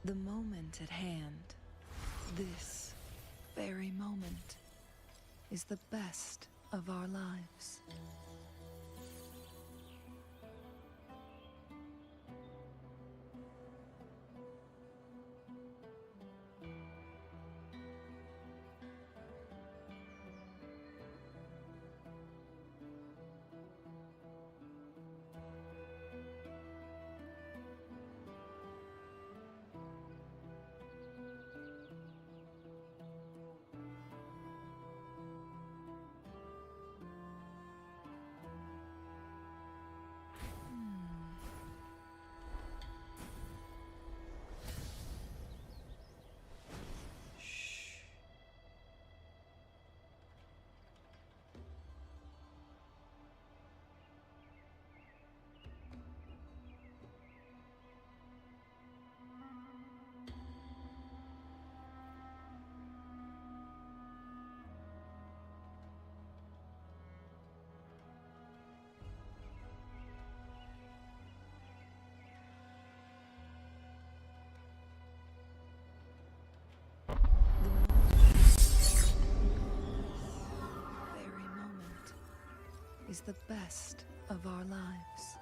The moment at hand, this very moment, is the best of our lives. Very moment is the best of our lives.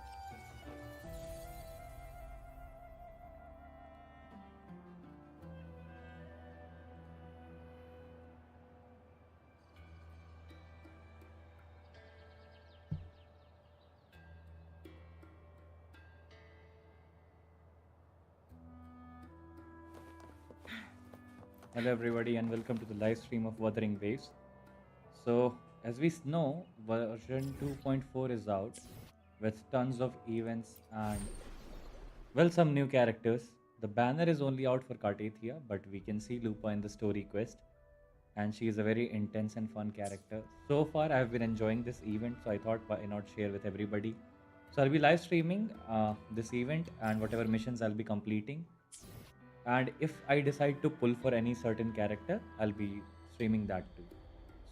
Hello everybody and welcome to the live stream of Wuthering Waves. So as we know, version 2.4 is out with tons of events and well some new characters. The banner is only out for Cartathia, but we can see Lupa in the story quest and she is a very intense and fun character. So far I have been enjoying this event, so I thought why not share with everybody. So I'll be live streaming this event and whatever missions I'll be completing, and if I decide to pull for any certain character, I'll be streaming that too.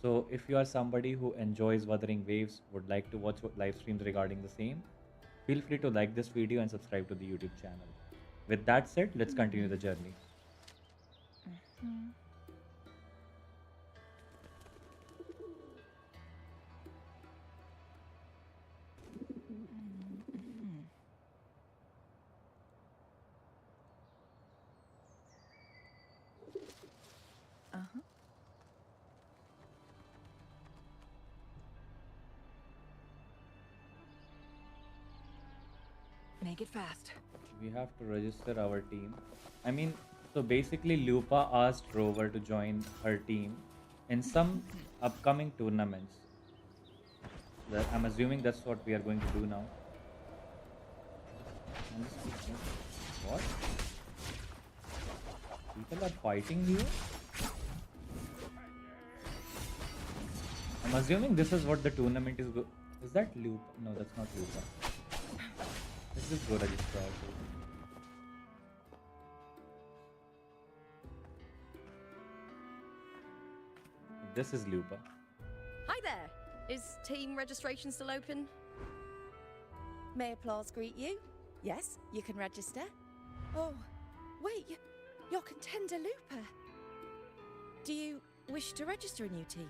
So if you are somebody who enjoys Wuthering Waves, would like to watch live streams regarding the same, feel free to like this video and subscribe to the YouTube channel. With that said, let's continue the journey. Uh-huh. Make it fast. We have to register our team. I mean, so basically Lupa asked Rover to join her team in some upcoming tournaments. I'm assuming that's what we are going to do now. What? People are fighting here? I'm assuming this is what the tournament is. Is that Lupa? No, that's not Lupa. Let's just go register ourselves. This is Lupa. Hi there! Is team registration still open? May Applause greet you? Yes, you can register. Oh, wait, you're Contender Looper. Do you wish to register a new team?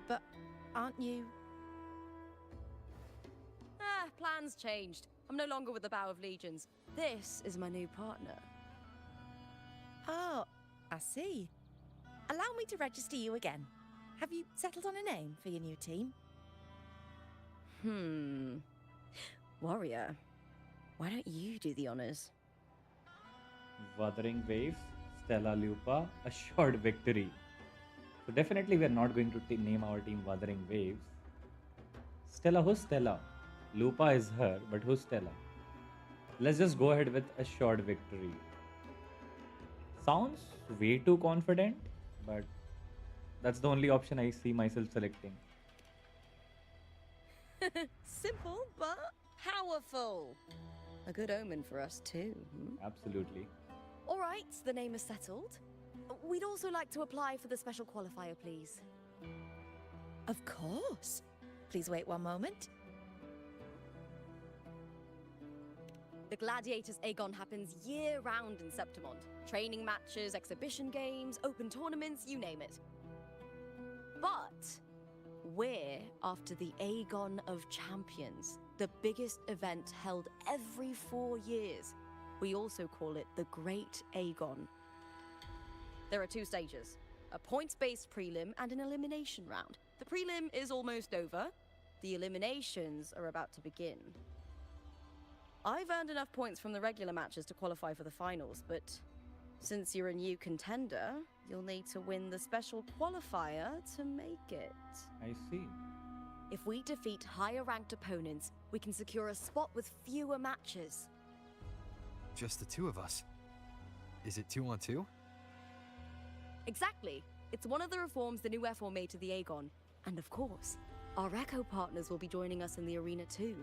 But aren't you... Ah, plans changed. I'm no longer with the Bow of Legions. This is my new partner. Oh, I see. Allow me to register you again. Have you settled on a name for your new team? Warrior. Why don't you do the honors? Wuthering Waves, Stella Lupa, a short victory. So definitely we are not going to name our team Wuthering Waves. Stella, who's Stella? Lupa is her, but who's Stella? Let's just go ahead with a short victory. Sounds way too confident, but that's the only option I see myself selecting. Simple, but powerful. A good omen for us too. Absolutely. All right, the name is settled. We'd also like to apply for the special qualifier, please. Of course. Please wait one moment. The Gladiators Aegon happens year-round in Septimond. Training matches, exhibition games, open tournaments, you name it. But we're after the Aegon of Champions, the biggest event held every 4 years. We also call it the Great Aegon. There are 2 stages, a points-based prelim and an elimination round. The prelim is almost over. The eliminations are about to begin. I've earned enough points from the regular matches to qualify for the finals, but since you're a new contender, you'll need to win the special qualifier to make it. I see. If we defeat higher-ranked opponents, we can secure a spot with fewer matches. Just the 2 of us. Is it 2-on-2? Exactly. It's one of the reforms the new F4 made to the Aegon. And of course, our Echo partners will be joining us in the arena too.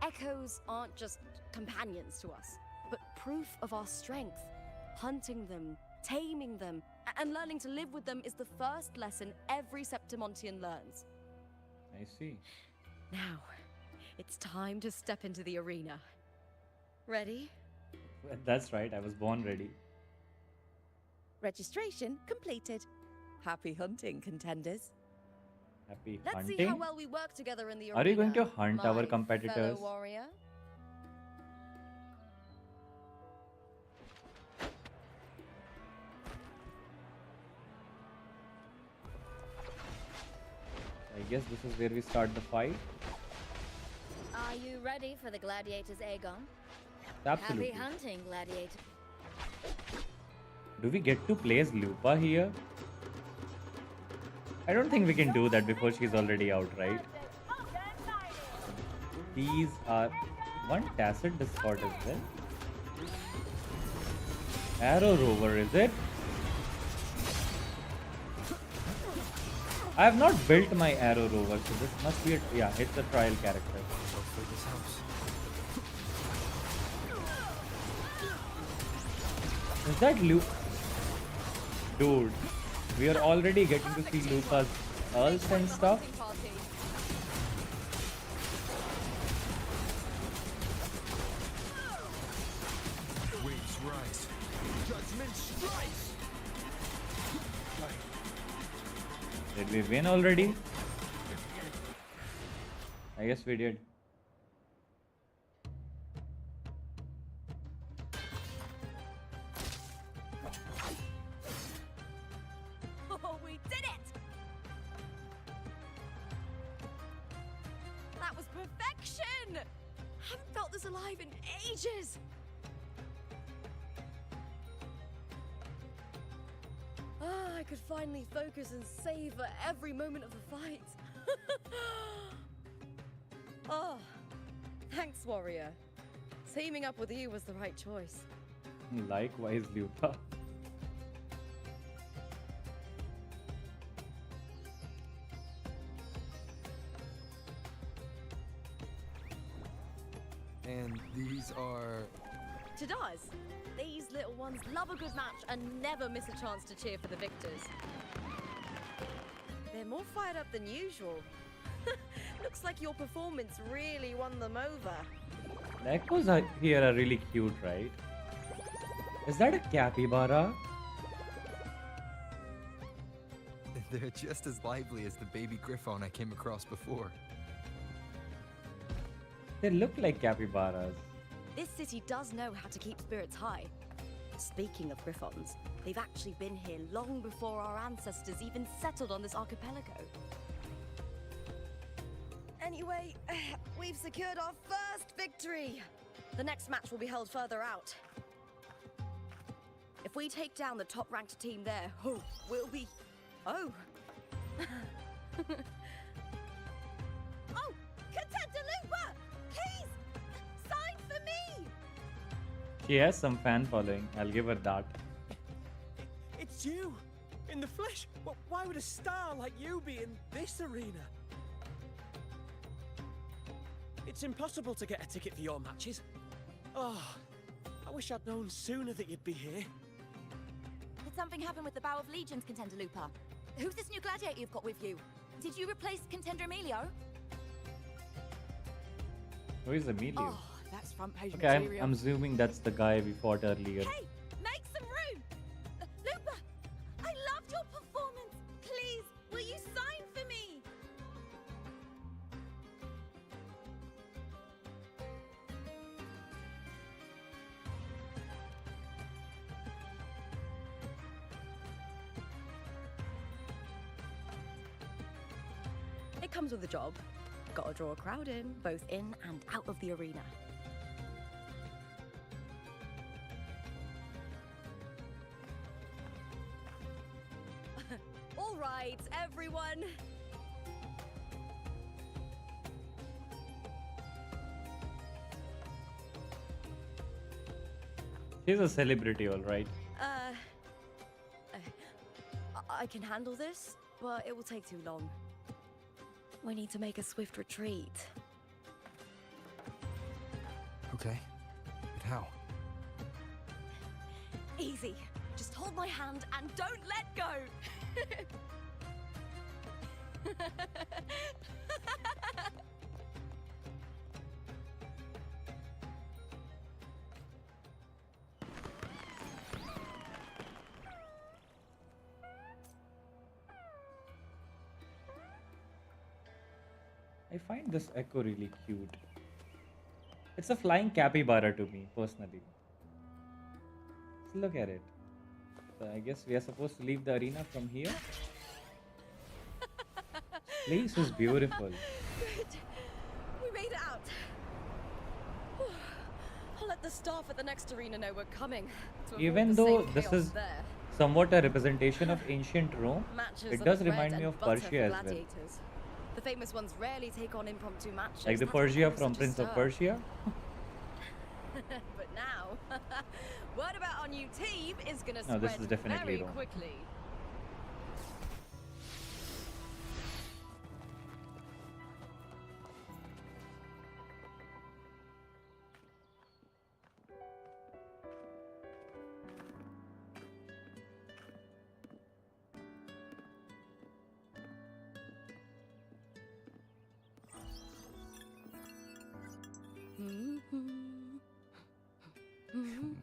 Echoes aren't just companions to us, but proof of our strength. Hunting them, taming them, and learning to live with them is the first lesson every Septimontian learns. I see. Now, it's time to step into the arena. Ready? Well, that's right, I was born ready. Registration completed. Happy hunting, contenders. Happy Let's hunting. see how well we work together in the arena. Are you going to hunt my our competitors? fellow warrior? I guess this is where we start the fight. Are you ready for the Gladiators Aegon? Absolutely. Happy hunting, Gladiator. Do we get to play as Lupa here? I don't think we can do that before she's already out, right? These are one Tacit Discord as well. Arrow Rover, is it? I have not built my Arrow Rover, so this must be a... yeah, it's a trial character. Hopefully this helps. Is that Luke? Dude, we are already getting to see Luca's ults and stuff. Waves rise. Judgment strikes. Did we win already? I guess we did. Oh, we did it! That was perfection! Haven't felt this alive in ages! Ah, I could finally focus and savor every moment of the fight. Oh, thanks, warrior. Teaming up with you was the right choice. Likewise, Luca. And these are... Tadars, these little ones love a good match and never miss a chance to cheer for the victors. They're more fired up than usual. Looks like your performance really won them over. The echoes are here are really cute, right? Is that a capybara? They're just as lively as the baby griffon I came across before. They look like capybaras. This city does know how to keep spirits high. Speaking of griffons, they've actually been here long before our ancestors even settled on this archipelago. Anyway, we've secured our first victory. The next match will be held further out. If we take down the top-ranked team there, we'll be... Oh! Oh! Contender Lupa! Please! Sign for me! She has some fan following, I'll give her that. It's you! In the flesh! Why would a star like you be in this arena? It's impossible to get a ticket for your matches. Oh, I wish I'd known sooner that you'd be here. Did something happen with the Bow of Legions, Contender Lupa? Who's this new gladiator you've got with you? Did you replace Contender Emilio? Who is Emilio? Oh, that's front page Okay, material. I'm assuming that's the guy we fought earlier. Hey, make some room! Looper, I loved your performance. Please, will you sign for me? It comes with a job. Gotta draw a crowd in, both in and out of the arena. All right, everyone. He's a celebrity, all right. I can handle this, but it will take too long. We need to make a swift retreat. Okay. But how? Easy. Just hold my hand and don't let go. I find this echo really cute. It's a flying capybara to me, personally. Let's look at it. So I guess we are supposed to leave the arena from here. This place is beautiful. Good. We made it out. I'll let the staff at the next arena know we're coming. to avoid Even the though same this chaos is there. somewhat a representation of ancient Rome, Matches it are does the bread remind me and of butter Persia for as well. gladiators. The famous ones rarely take on impromptu matches. Like the That's why Persia there's from such a Prince of stir. Persia. But now, word about our new team is gonna No, spread this is definitely very Rome. quickly.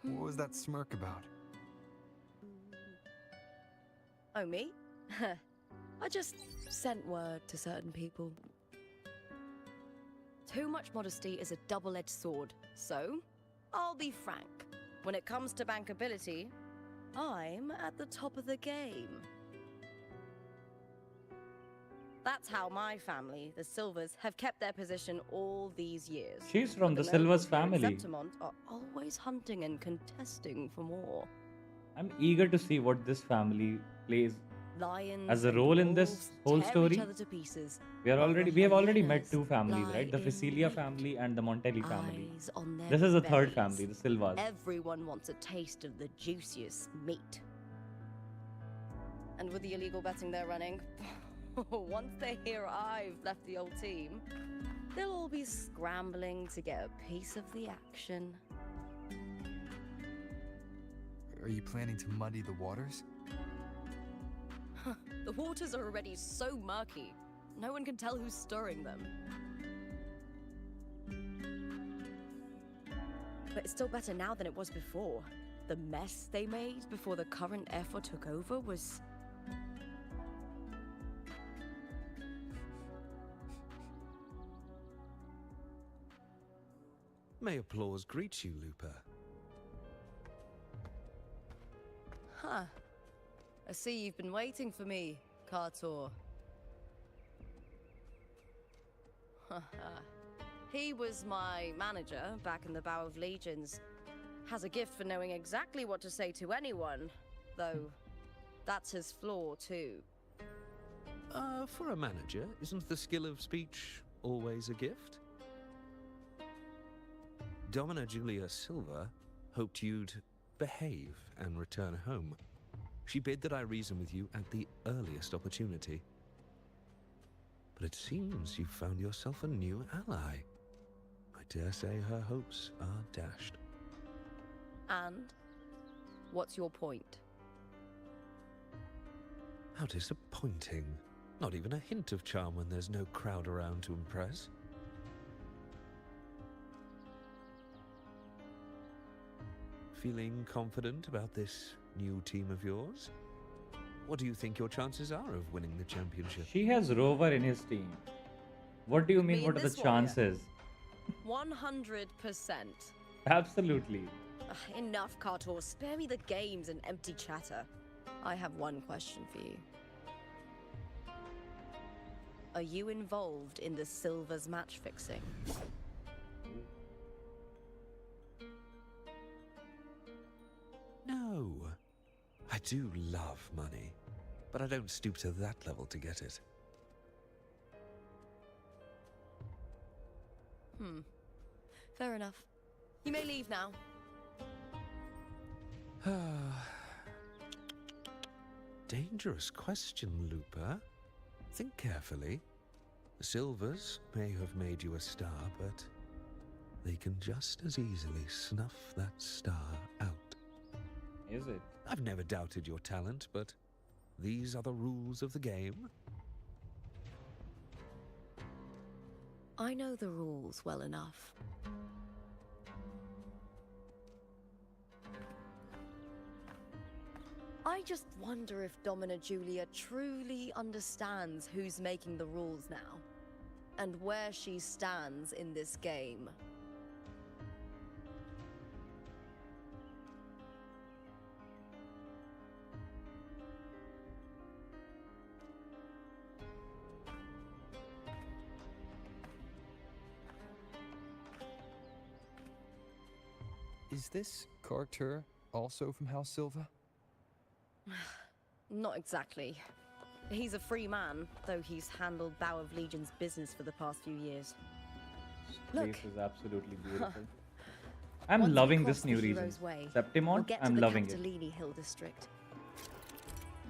What was that smirk about? Oh, me? I just sent word to certain people. Too much modesty is a double-edged sword, so I'll be frank. When it comes to bankability, I'm at the top of the game. That's how my family, the Silvers, have kept their position all these years. She's from But the nobles Silvers here in family. Septimont are always hunting and contesting for more. I'm eager to see what this family plays Lions as a and role in this wolves whole tear story. each other to pieces. We while the have already met hyenas two families, right? The lie in Facilia wait, family and the Montelli family. eyes on their This is the third bellies. family, the Silvas. Everyone wants a taste of the juiciest meat. And with the illegal betting they're running, once they hear I've left the old team, they'll all be scrambling to get a piece of the action. Are you planning to muddy the waters? The waters are already so murky, no one can tell who's stirring them. But it's still better now than it was before. The mess they made before the current effort took over was... May applause greet you, Looper. Huh. I see you've been waiting for me, Kartor. He was my manager back in the Bow of Legions. Has a gift for knowing exactly what to say to anyone, though that's his flaw too. For a manager, isn't the skill of speech always a gift? Domina Julia Silva hoped you'd behave and return home. She bid that I reason with you at the earliest opportunity. But it seems you've found yourself a new ally. I dare say her hopes are dashed. And what's your point? How disappointing. Not even a hint of charm when there's no crowd around to impress. Feeling confident about this new team of yours? What do you think your chances are of winning the championship? She has Rover in his team. What do you mean? Me What and are the this warrior. chances? 100%. Absolutely. Enough, Kartor. Spare me the games and empty chatter. I have one question for you. Are you involved in the Silver's match fixing? No. I do love money, but I don't stoop to that level to get it. Fair enough. You may leave now. Dangerous question, Looper. Think carefully. The Silvers may have made you a star, but they can just as easily snuff that star out. Is it? I've never doubted your talent, but these are the rules of the game. I know the rules well enough. I just wonder if Domina Julia truly understands who's making the rules now, and where she stands in this game. Is this Carter also from House Silva? Not exactly. He's a free man, though he's handled Bow of Legion's business for the past few years. This Look. place is absolutely beautiful. I'm Once we loving cross this the new region. Hero's Way, Septimon, we'll get to I'm the loving it. Capitolini Hill district.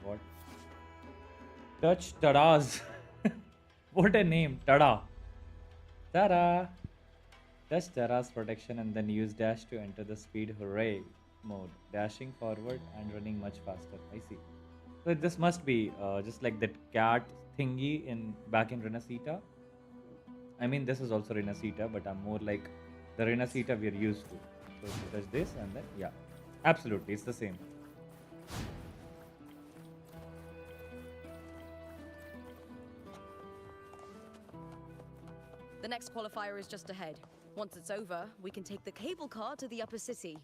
What? Touch Tadas. What a name, Tada. Tada. Touch Tara's protection and then use dash to enter the speed hooray mode, dashing forward and running much faster. I see. So this must be just like that cat thingy in back in Renacita. I mean, this is also Renacita, but I'm more like the Renacita we're used to. So you touch this and then yeah, absolutely, it's the same. The next qualifier is just ahead. Once it's over, we can take the cable car to the upper city.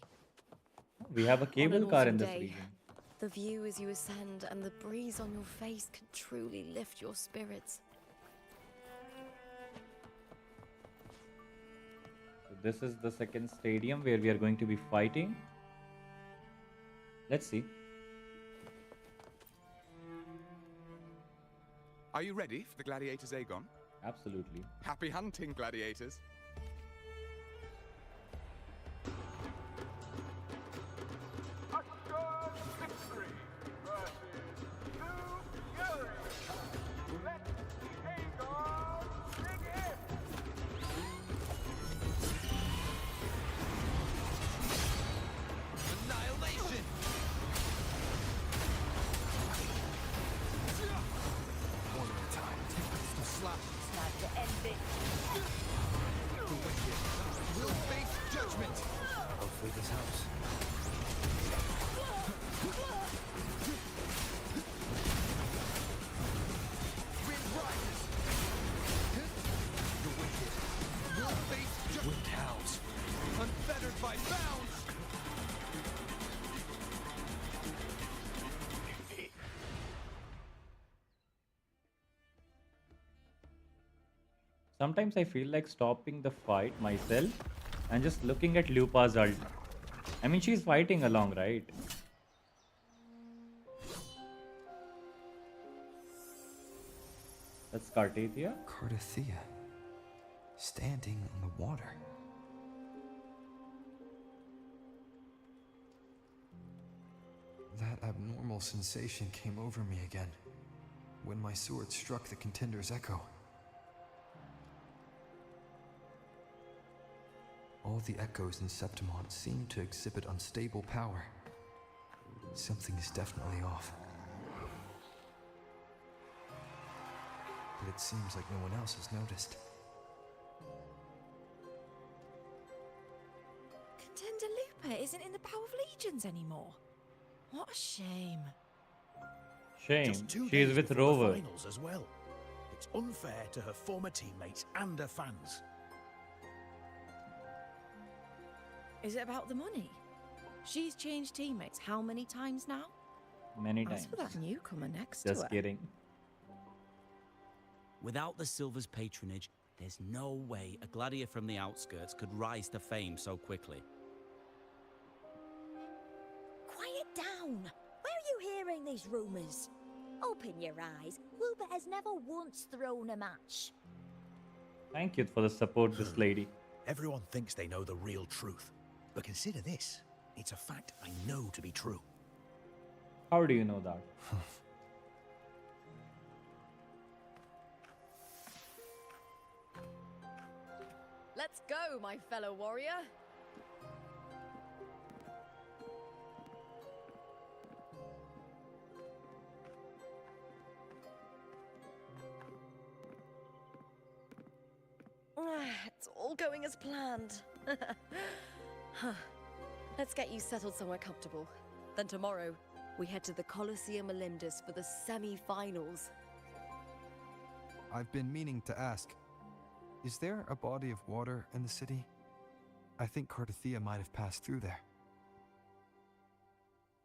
We have a On cable an car autumn in this day, region. the view as you ascend and the breeze on your face can truly lift your spirits. So this is the second stadium where we are going to be fighting. Let's see. Are you ready for the gladiators, Aegon? Absolutely. Happy hunting, gladiators. Annihilation! One at a time. Take this to slap. Time to end it. The wicked will face judgment. Hopefully this helps. Wind rises. The wicked will face judgment. Wind howls. Unfettered by bounds. Sometimes I feel like stopping the fight myself and just looking at Lupa's ult. I mean, she's fighting along, right? That's Cartathia. Cartathea. Standing on the water. That abnormal sensation came over me again when my sword struck the contender's echo. All the echoes in Septimont seem to exhibit unstable power. Something is definitely off. But it seems like no one else has noticed. Contender Lupa isn't in the Bow of Legions anymore. What a shame. Shame. Just 2 She is days with before the Rover. finals as well. It's unfair to her former teammates and her fans. Is it about the money? She's changed teammates how many times now? Many As times. for that newcomer next to Just her. kidding. Without the Silver's patronage, there's no way a gladiator from the outskirts could rise to fame so quickly. Quiet down! Where are you hearing these rumours? Open your eyes. Wuba has never once thrown a match. Thank you for the support, this lady. Everyone thinks they know the real truth. But consider this. It's a fact I know to be true. How do you know that? Let's go, my fellow warrior. It's all going as planned. Let's get you settled somewhere comfortable. Then tomorrow, we head to the Colosseum Olympus for the semi-finals. I've been meaning to ask, is there a body of water in the city? I think Cardathia might have passed through there.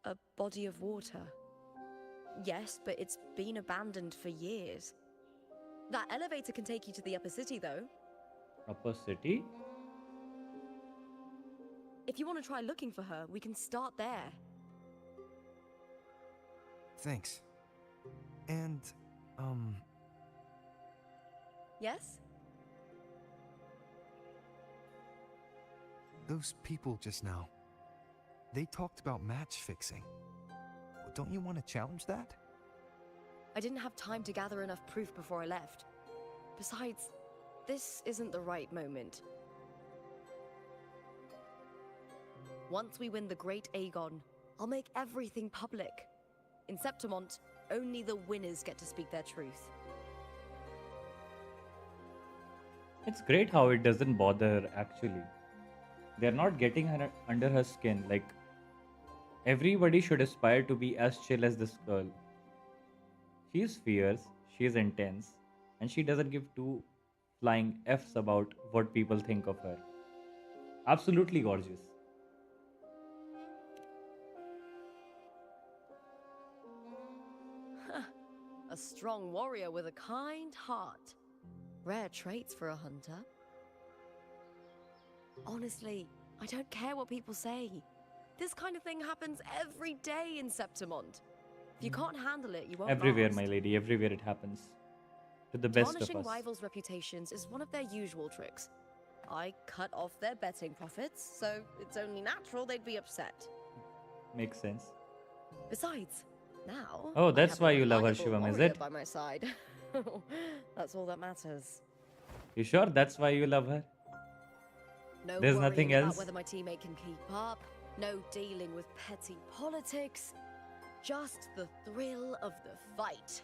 A body of water? Yes, but it's been abandoned for years. That elevator can take you to the upper city, though. Upper city? If you want to try looking for her, we can start there. Thanks. And, Yes? those people just now, they talked about match fixing. Don't you want to challenge that? I didn't have time to gather enough proof before I left. Besides, this isn't the right moment. Once we win the Great Aegon, I'll make everything public. In Septimont, only the winners get to speak their truth. It's great how it doesn't bother actually. They're not getting her under her skin. Like, everybody should aspire to be as chill as this girl. She's fierce, she's intense, and she doesn't give two flying F's about what people think of her. Absolutely gorgeous. A strong warrior with a kind heart. Rare traits for a hunter. Honestly, I don't care what people say. This kind of thing happens every day in Septimont. If you can't handle it, you won't Everywhere, last. my lady, everywhere it happens. To the best of Tarnishing us. rivals' reputations is one of their usual tricks. I cut off their betting profits, so it's only natural they'd be upset. Makes sense. Besides, now Oh, I that's have a why you love her, reliable Shivam, is warrior it? by my side. That's all that matters. You sure that's why you love her? No There's worrying nothing about else? whether my teammate can keep up. No dealing with petty politics. Just the thrill of the fight.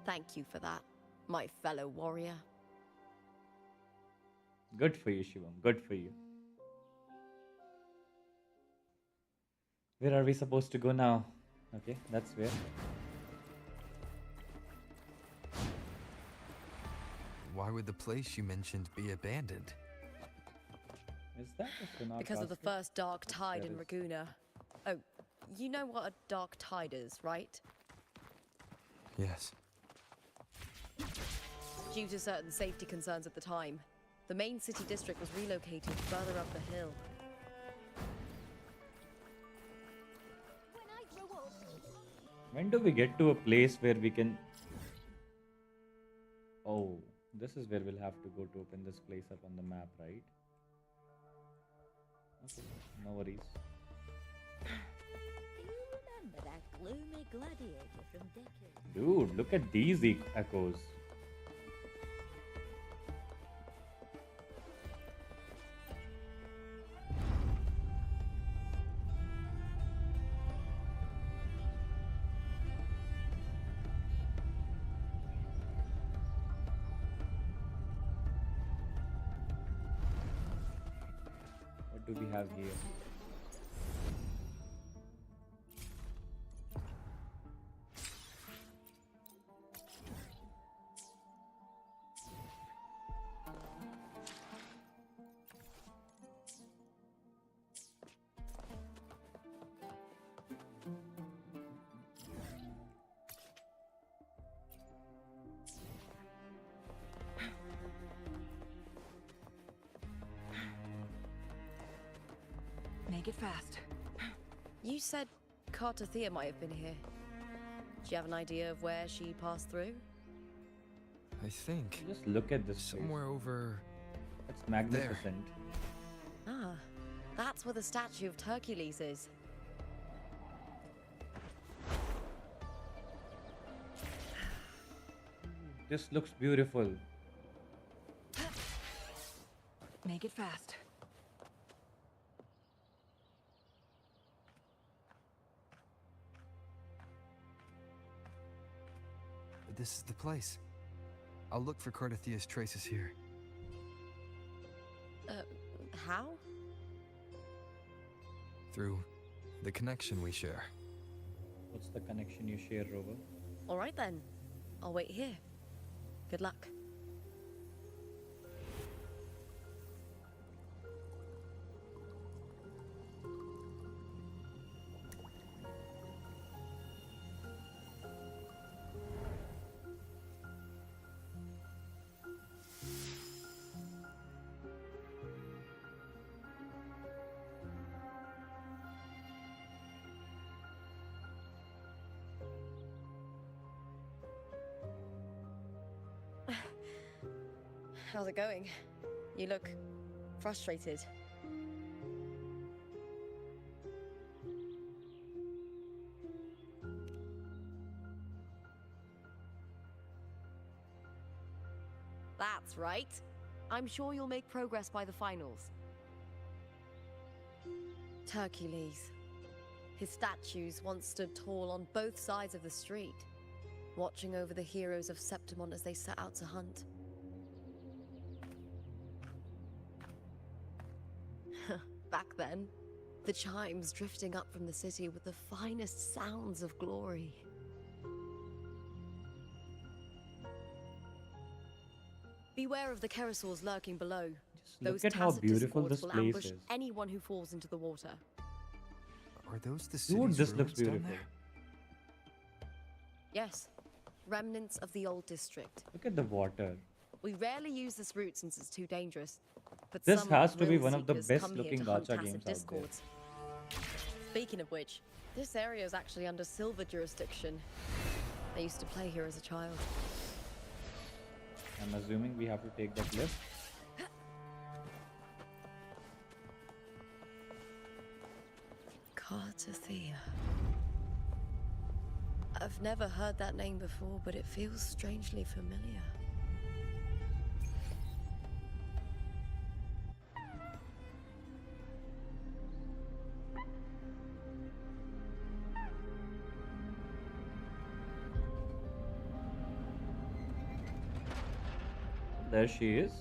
Thank you for that, my fellow warrior. Good for you, Shivam. Good for you. Where are we supposed to go now? Okay, that's where. Why would the place you mentioned be abandoned? Is that a Sonar Because of the castle? first dark Yes, tide there in is. Raguna. Oh, you know what a dark tide is, right? Yes. Due to certain safety concerns at the time, the main city district was relocated further up the hill. When I grew up, When do we get to a place where we can... Oh, this is where we'll have to go to open this place up on the map, right? Okay, no worries. do you remember that gloomy gladiator from decades? Dude, look at these echoes. do we have here? Make it fast. You said Cartothea might have been here. Do you have an idea of where she passed through? I think Just look at this place. somewhere over. It's magnificent. Ah, that's where the statue of Hercules is. This looks beautiful. Make it fast. This is the place. I'll look for Cardathea's traces here. How? Through the connection we share. What's the connection you share, Rover? All right then. I'll wait here. Good luck. How's it going? You look frustrated. That's right. I'm sure you'll make progress by the finals. Hercules. His statues once stood tall on both sides of the street, watching over the heroes of Septimon as they set out to hunt. Back then, the chimes drifting up from the city with the finest sounds of glory. Beware of the Kerosaurs lurking below. Just look at how beautiful this will place ambush is. anyone who falls into the water. Are those the Dude, city's this looks ruins down beautiful. there? Yes, remnants of the old district. Look at the water. We rarely use this route since it's too dangerous. But This some has to be thrill one of the seekers best come here looking to hunt gacha tacit games out there. discords. Speaking of which, this area is actually under Silver jurisdiction. I used to play here as a child. I'm assuming we have to take that lift. Cartothea. I've never heard that name before, but it feels strangely familiar. There she is.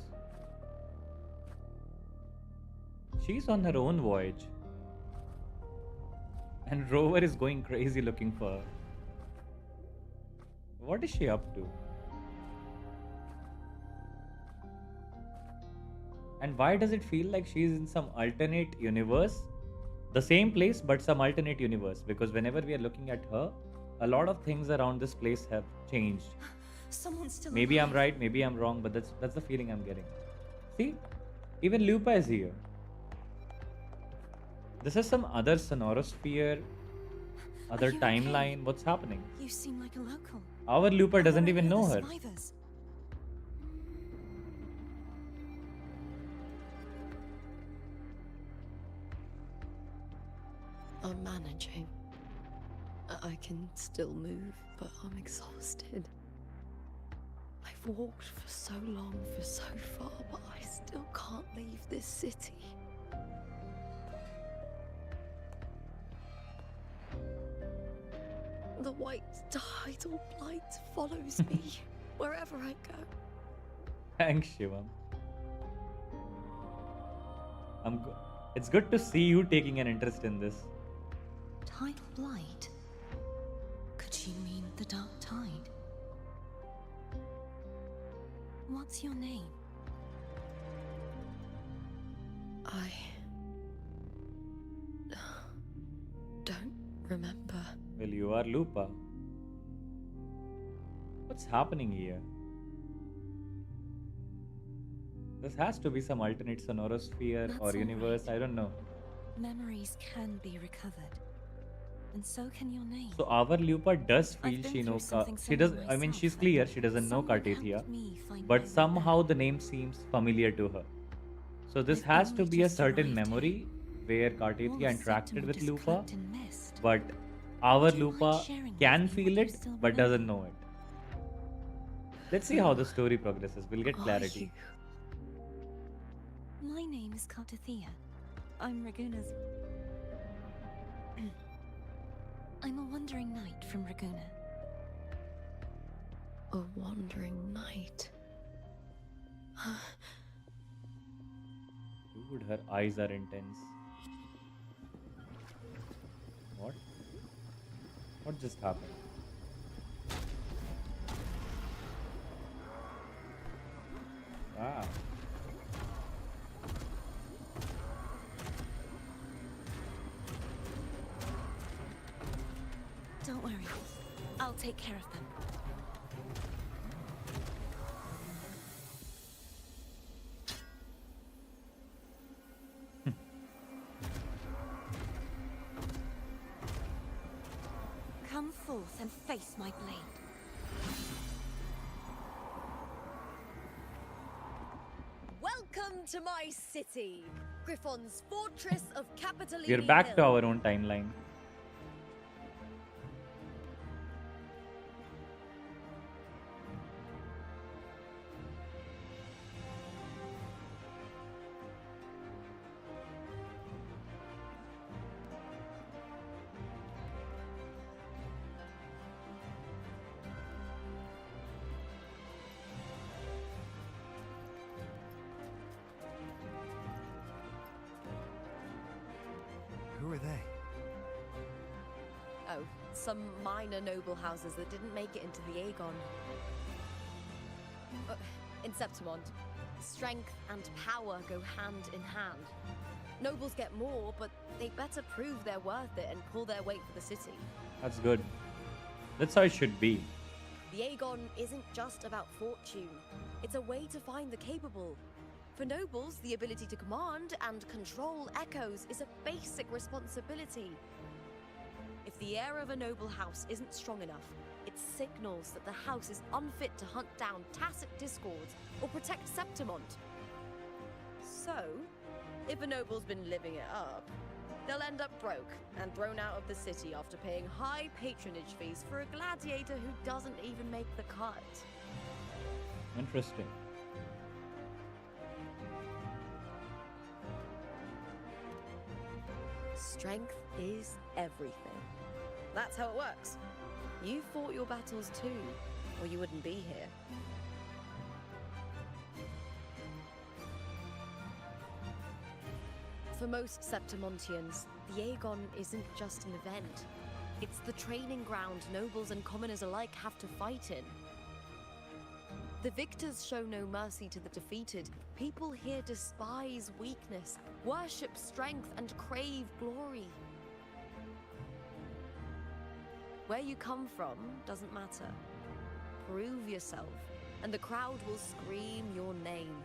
She's on her own voyage. And Rover is going crazy looking for her. What is she up to? And why does it feel like she's in some alternate universe? The same place, but some alternate universe. Because whenever we are looking at her, a lot of things around this place have changed. Someone's still Maybe I'm alive. right, maybe I'm wrong, but that's the feeling I'm getting. See? Even Lupa is here. This is some other sonorosphere, other Are you okay? timeline. What's happening? You seem like a local. Our Lupa Are doesn't there even any know other her. survivors? I'm managing. I can still move, but I'm exhausted. I've walked for so long, for so far, but I still can't leave this city. The white tidal blight follows me wherever I go. Thanks, Shivam. It's good to see you taking an interest in this. Tidal blight? Could she mean the dark tide? What's your name? I don't remember. Well, you are Lupa. What's happening here? This has to be some alternate sonorosphere That's or all universe, right. I don't know. Memories can be recovered. And so can your name. So our Lupa does I've feel been she through knows. something She does. similar I mean, myself, she's and clear she doesn't know someone Cartathia, helped me find my but way somehow back. the name seems familiar to her. So this I've has to only be a just certain arrived memory where All Cartathia of interacted Septimund with is Lupa, cloaked in mist. but our Would you mind Lupa sharing can with me feel what you it still but doesn't remember? know it. Let's see how the story progresses. We'll get clarity. My name is Cartathia. I'm Raguna's. I'm a wandering knight from Raguna. A wandering knight. Dude, her eyes are intense. What? What just happened? Wow. Don't worry. I'll take care of them. Come forth and face my blade. Welcome to my city, Griffon's fortress of Capitolini We're back to Hill. our own timeline. Who are they? Oh, some minor noble houses that didn't make it into the Aegon. In Septimond, strength and power go hand in hand. Nobles get more, but they better prove they're worth it and pull their weight for the city. That's good. That's how it should be. The Aegon isn't just about fortune. It's a way to find the capable. For nobles, the ability to command and control echoes is a basic responsibility. If the heir of a noble house isn't strong enough, it signals that the house is unfit to hunt down tacit discords or protect Septimond. So, if a noble's been living it up, they'll end up broke and thrown out of the city after paying high patronage fees for a gladiator who doesn't even make the cut. Interesting. Strength is everything. That's how it works. You fought your battles too, or you wouldn't be here. For most Septimontians, the Aegon isn't just an event. It's the training ground nobles and commoners alike have to fight in. The victors show no mercy to the defeated. People here despise weakness, worship strength, and crave glory. Where you come from doesn't matter. Prove yourself, and the crowd will scream your name.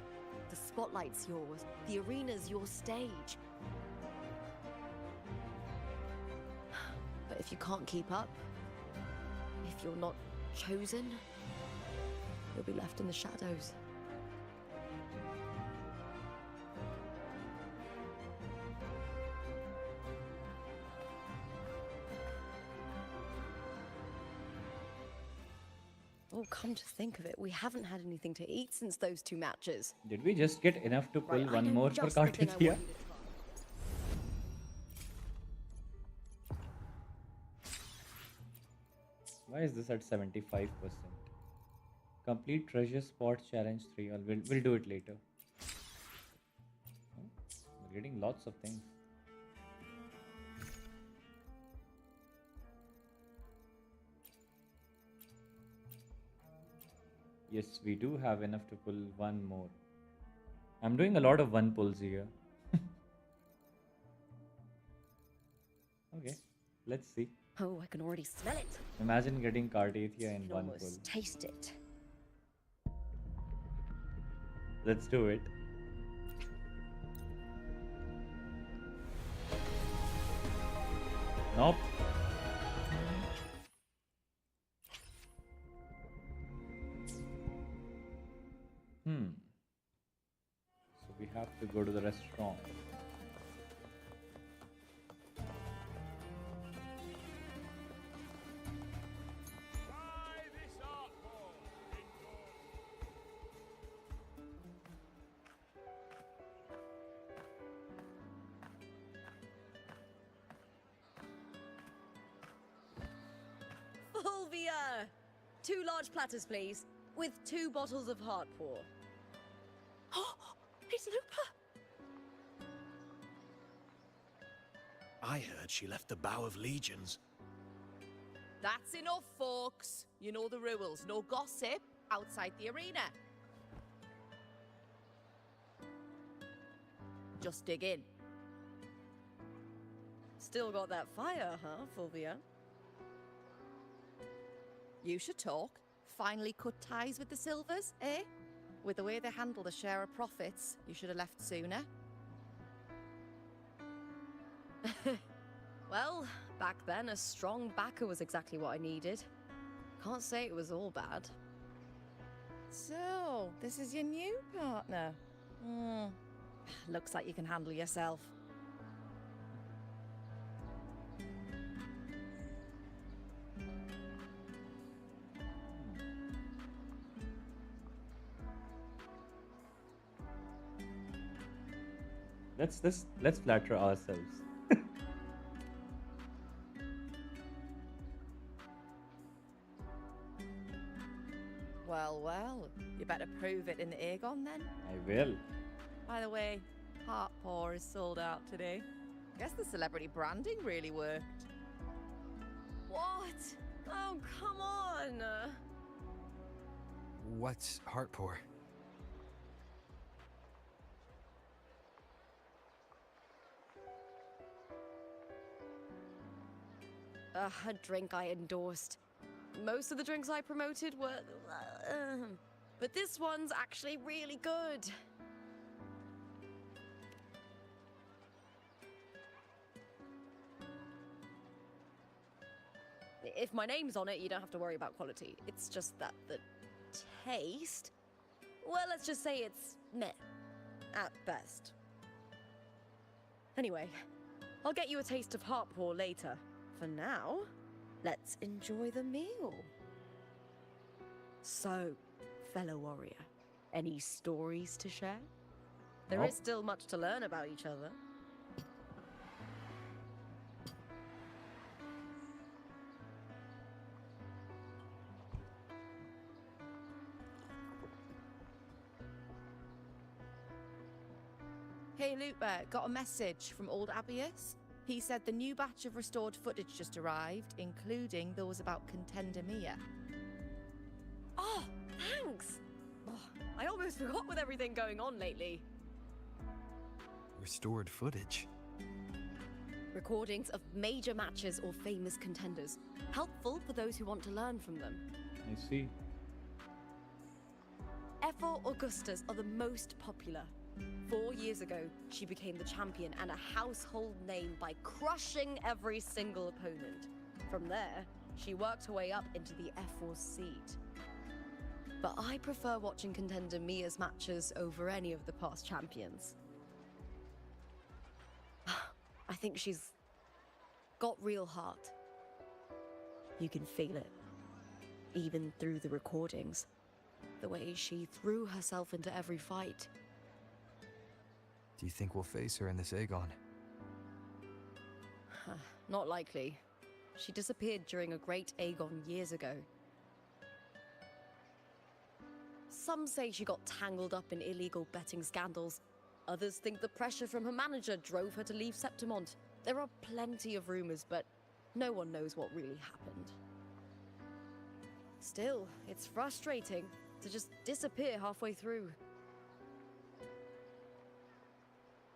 The spotlight's yours, the arena's your stage. But if you can't keep up, if you're not chosen, you'll be left in the shadows. Oh, come to think of it, we haven't had anything to eat since those two matches. Did we just get enough to pull Right, I one know more for just the thing I want you Cartathia? to try. Why is this at 75%? Complete treasure spot challenge 3. We'll do it later. Oh, Getting lots of things. Yes, we do have enough to pull one more. I'm doing a lot of one pulls here. Okay, let's see. Oh, I can already smell it. Imagine getting Cardathia in You can one pull. almost taste it. Let's do it. Nope. So we have to go to the restaurant. Fulvia! 2 large platters, please, with 2 bottles of hard pour. Oh, it's Lupa! I heard she left the Bow of Legions. That's enough, folks. You know the rules. No gossip outside the arena. Just dig in. Still got that fire, huh, Fulvia? You should talk. Finally cut ties with the Silvers, eh? With the way they handle the share of profits, you should have left sooner. Well, back then, a strong backer was exactly what I needed. Can't say it was all bad. So, this is your new partner. Looks like you can handle yourself. Let's flatter ourselves. Well, well, you better prove it in the Aegon then. I will. By the way, Heart Pour is sold out today. Guess the celebrity branding really worked. What? Oh, come on! What's heart pour? A drink I endorsed. Most of the drinks I promoted were... but this one's actually really good. If my name's on it, you don't have to worry about quality. It's just that the taste... Well, let's just say it's meh. At best. Anyway, I'll get you a taste of heart pour later. For now, let's enjoy the meal. So, fellow warrior, any stories to share? There is still much to learn about each other. Hey Lupa, got a message from old Abius. He said the new batch of restored footage just arrived, including those about Contender Mia. Oh, thanks! Oh, I almost forgot with everything going on lately. Restored footage. Recordings of major matches or famous contenders. Helpful for those who want to learn from them. I see. F4 Augustas are the most popular. 4 years ago, she became the champion and a household name by crushing every single opponent. From there, she worked her way up into the F4 seat. But I prefer watching Contender Mia's matches over any of the past champions. I think she's got real heart. You can feel it, even through the recordings. The way she threw herself into every fight. Do you think we'll face her in this Aegon? Not likely. She disappeared during a great Aegon years ago. Some say she got tangled up in illegal betting scandals. Others think the pressure from her manager drove her to leave Septimont. There are plenty of rumors, but no one knows what really happened. Still, it's frustrating to just disappear halfway through.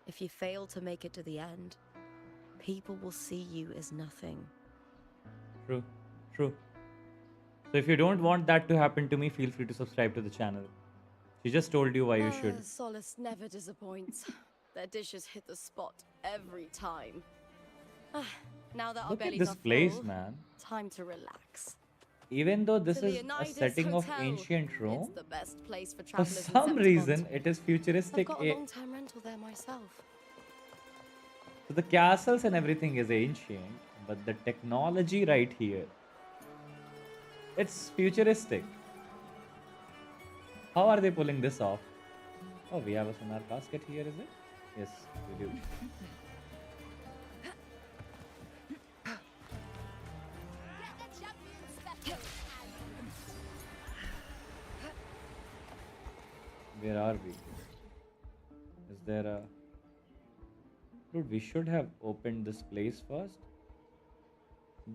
If you fail to make it to the end, people will see you as nothing. True, true. So if you don't want that to happen to me, feel free to subscribe to the channel. She just told you why you should. Solace never disappoints. Their dishes hit the spot every time. Now that our Look at bellies this are place, full, man. time to relax. Even though this The is a Leonidas setting of Hotel. ancient It's Rome, the best place for for travelers in some Septimont. reason it is I've futuristic. got a long-term rental there myself. So the castles and everything is ancient, but the technology right here, it's futuristic. How are they pulling this off? Oh, we have a sonar casket here, is it? Yes, we do. Where are we? Is there a... Dude, we should have opened this place first,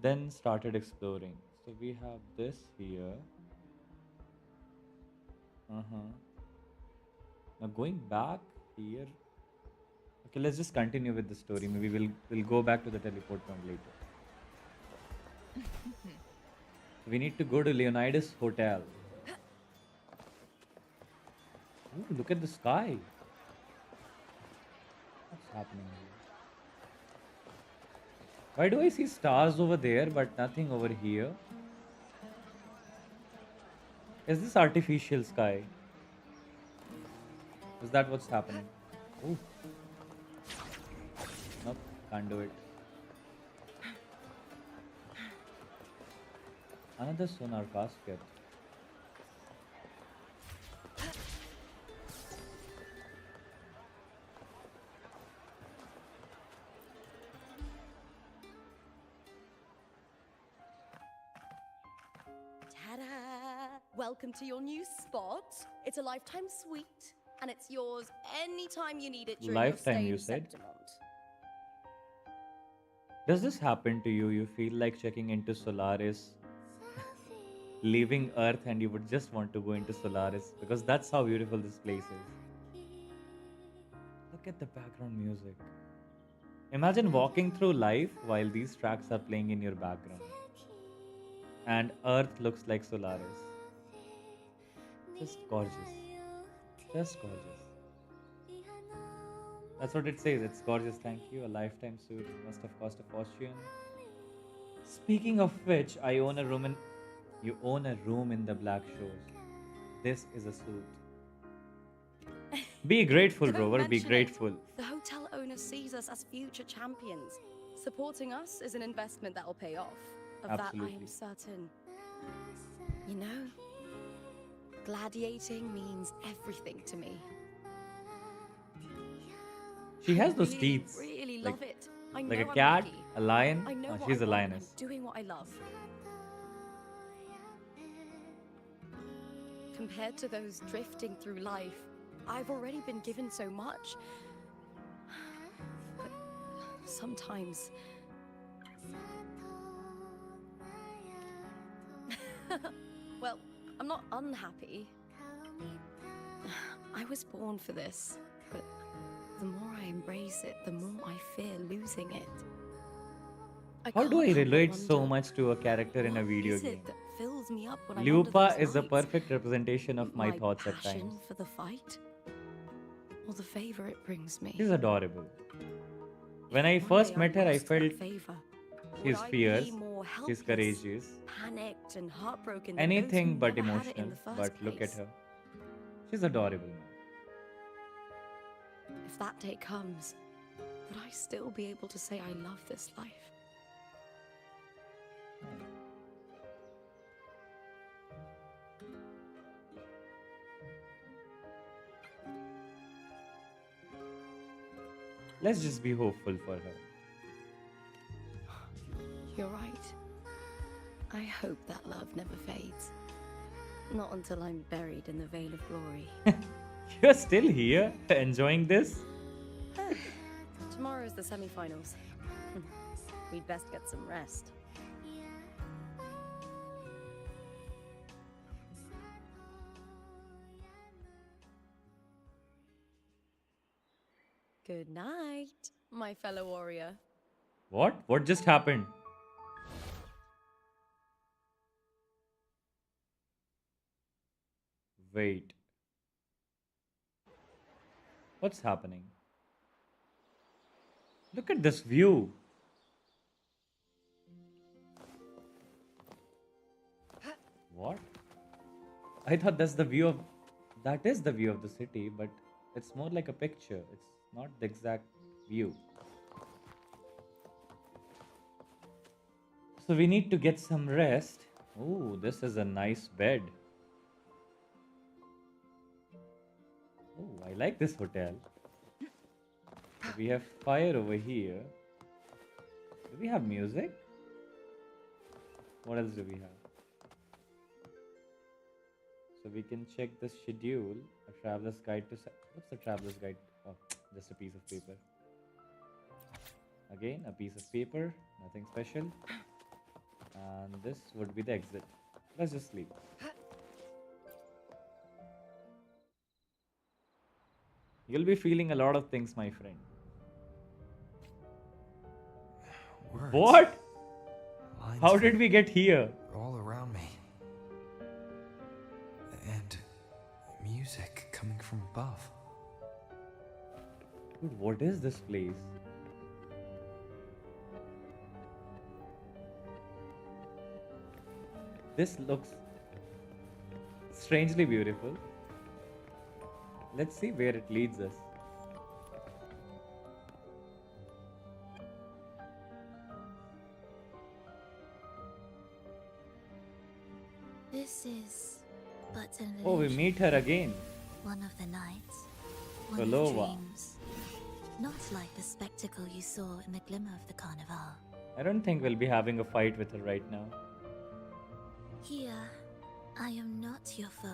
then started exploring. So we have this here. Now going back here. Okay, let's just continue with the story. Maybe we'll go back to the teleport point later. We need to go to Leonidas Hotel. Ooh, look at the sky. What's happening here? Why do I see stars over there but nothing over here? Is this artificial sky? Is that what's happening? Ooh. Nope, can't do it. Another sonar casket. Ta-da! Welcome to your new spot. It's a lifetime suite, and it's yours anytime you need it during Lifetime, your stay you in said? Septimont. Does this happen to you? You feel like checking into Solaris, leaving Earth, and you would just want to go into Solaris because that's how beautiful this place is. Look at the background music. Imagine walking through life while these tracks are playing in your background. And Earth looks like Solaris. Just gorgeous. Just gorgeous. That's what it says. It's gorgeous, thank you. A lifetime suit must have cost a fortune. Speaking of which, I own a room in... You own a room in the Black Shores. This is a suit. Be grateful, Don't Rover. Be mention it. grateful. The hotel owner sees us as future champions. Supporting us is an investment that will pay off. Of that I Absolutely. am certain. You know, gladiating means everything to me. She has those Really, teeth. really like, love it. I like know a I'm cat, lucky. a lion. I know Oh, what she's I a want and lioness. I'm doing what I love. Compared to those drifting through life, I've already been given so much. But sometimes... Well, I'm not unhappy. I was born for this, but the more I embrace it, the more I fear losing it. How do I can't help but relate so wonder, much to a character in a what video is game? it that fills me up when I'm under Lupa those is a lights? perfect representation of my thoughts at passion times. for the fight, or the favor it brings me. She's adorable. When If I one first day met I her, I lost that felt favor, she's would I fierce, be more she's helpless, courageous, panicked and heartbroken than those anything who but never had it in emotional. the first But look at place? her. She's adorable. If that day comes, would I still be able to say I love this life? Let's just be hopeful for her. You're right. I hope that love never fades. Not until I'm buried in the veil of glory. You're still here, enjoying this? Tomorrow's the semi-finals. We'd best get some rest. Good night, my fellow warrior. What? What just happened? Wait. What's happening? Look at this view. What? I thought that's the view of... That is the view of the city, but it's more like a picture. It's not the exact view. So we need to get some rest. Oh, this is a nice bed. Oh, I like this hotel. So we have fire over here. Do we have music? What else do we have? So we can check the schedule. A traveler's guide to... What's the traveler's guide? Oh, just a piece of paper. Again, a piece of paper. Nothing special. And this would be the exit. Let's just sleep. You'll be feeling a lot of things, my friend. Words. What? Lines How did we get here? all around me? And music coming from above. Dude, what is this place? This looks strangely beautiful. Let's see where it leads us. This is but an Oh, we illusion. meet her again. One of the nights. One of Golova. dreams. Not like the spectacle you saw in the glimmer of the carnival. I don't think we'll be having a fight with her right now. Here, I am not your foe.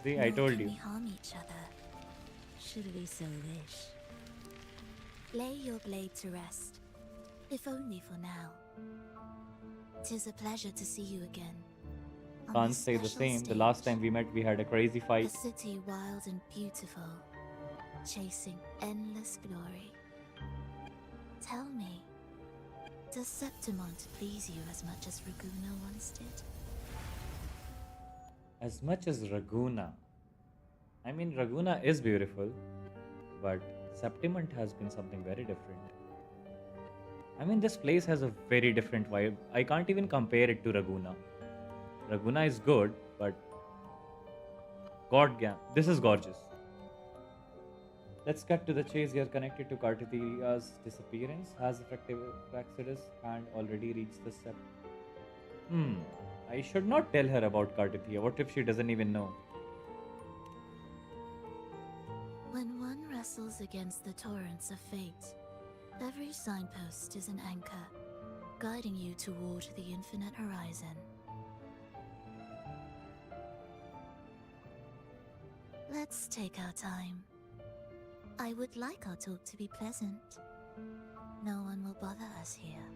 See, I nor told can you. we harm each other, should we so wish. Lay your blade to rest, if only for now. 'Tis a pleasure to see you again. on Can't this say the special same. The last stage. time we met, we had a crazy A fight. city wild and beautiful, chasing endless glory. Tell me, does Septimont please you as much as Raguna once did? As much as Raguna. I mean, Raguna is beautiful, but Septimont has been something very different. I mean, this place has a very different vibe. I can't even compare it to Raguna. Raguna is good, but God, this is gorgeous. Let's cut to the chase. You're connected to Cartithia's disappearance. Has effective Praxidus and already reached the I should not tell her about Cartithia. What if she doesn't even know? When one wrestles against the torrents of fate, every signpost is an anchor, guiding you toward the infinite horizon. Let's take our time. I would like our talk to be pleasant. No one will bother us here.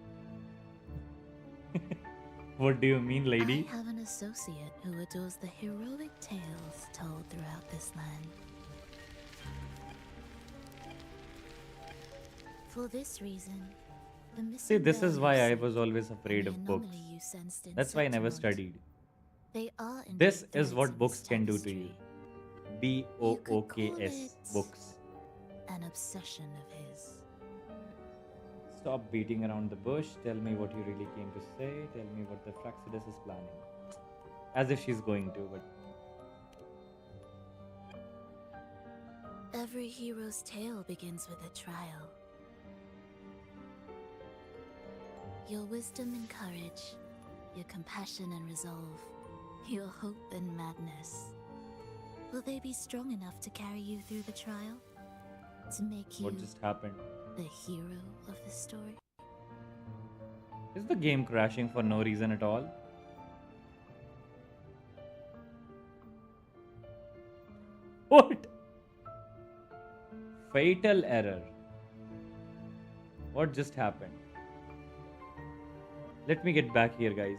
What do you mean, lady? I have an associate who adores the heroic tales told throughout this land. For this reason, the missing See, this girl is you why I seek was always and afraid the of books. anomaly you sensed in That's why I never Septimont. studied. They are This indeed is threads what in books this can do to you. tapestry. BOOKS. Books. An obsession of his. Stop beating around the bush. Tell me what you really came to say. Tell me what the Praxidus is planning. As if she's going to, but Every hero's tale begins with a trial. Your wisdom and courage, your compassion and resolve, your hope and madness. Will they be strong enough to carry you through the trial? To make you what just happened? the hero of the story? Is the game crashing for no reason at all? What? Fatal error. What just happened? Let me get back here, guys.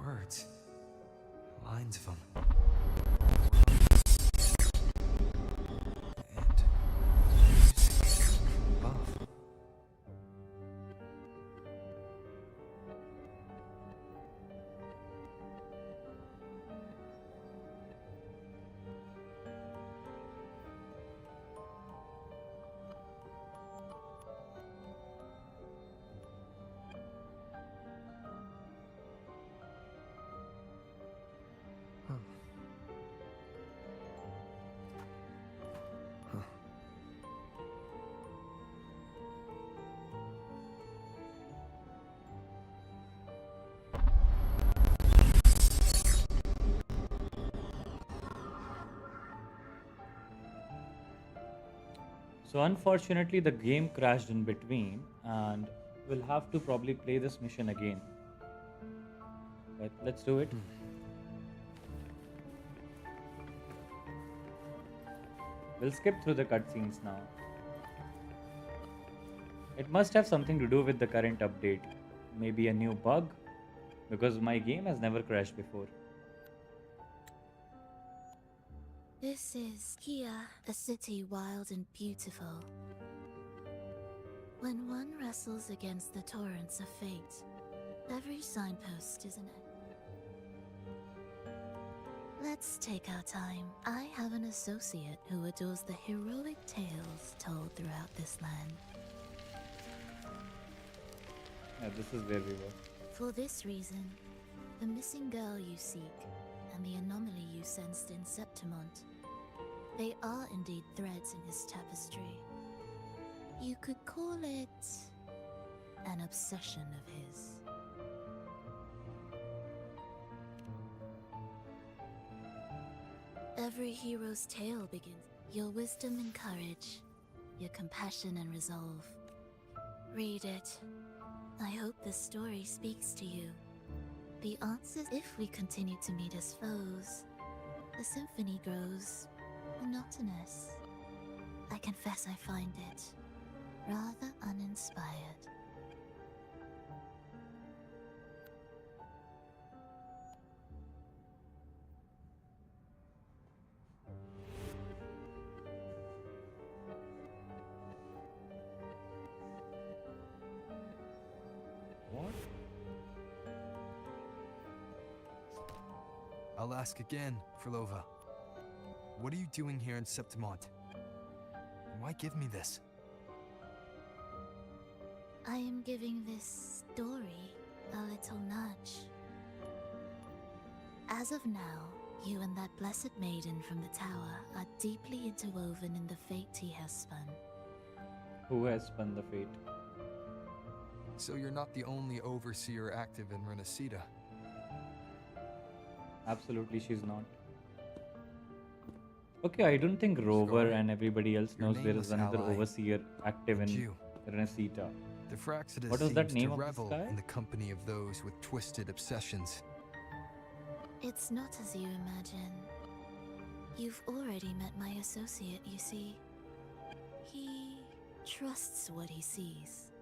Words. Lines of them. And music above. Huh. Huh. So unfortunately the game crashed in between and we'll have to probably play this mission again. But let's do it. We'll skip through the cutscenes now. It must have something to do with the current update. Maybe a new bug? Because my game has never crashed before. This is here, a city wild and beautiful. When one wrestles against the torrents of fate, every signpost is an end. Let's take our time. I have an associate who adores the heroic tales told throughout this land. Yeah, this is where we were. For this reason, the missing girl you seek and the anomaly you sensed in Septimont, They are indeed threads in his tapestry. You could call it an obsession of his. Every hero's tale begins. Your wisdom and courage, your compassion and resolve. Read it. I hope this story speaks to you. The answers, if we continue to meet as foes, the symphony grows monotonous. I confess I find it rather uninspired. What? I'll ask again, Frolova. What are you doing here in Septimont? Why give me this? I am giving this story a little nudge. As of now, you and that blessed maiden from the tower are deeply interwoven in the fate he has spun. Who has spun the fate? So you're not the only overseer active in Renacida. Absolutely, she's not. Okay, I don't think Rover and everybody else Your knows there is nameless another ally, overseer active in you. Renesita. The Fraxidus What was that seems name to of this revel guy? in the company of those with twisted obsessions. It's not as you imagine. You've already met my associate, you see. He trusts what he sees,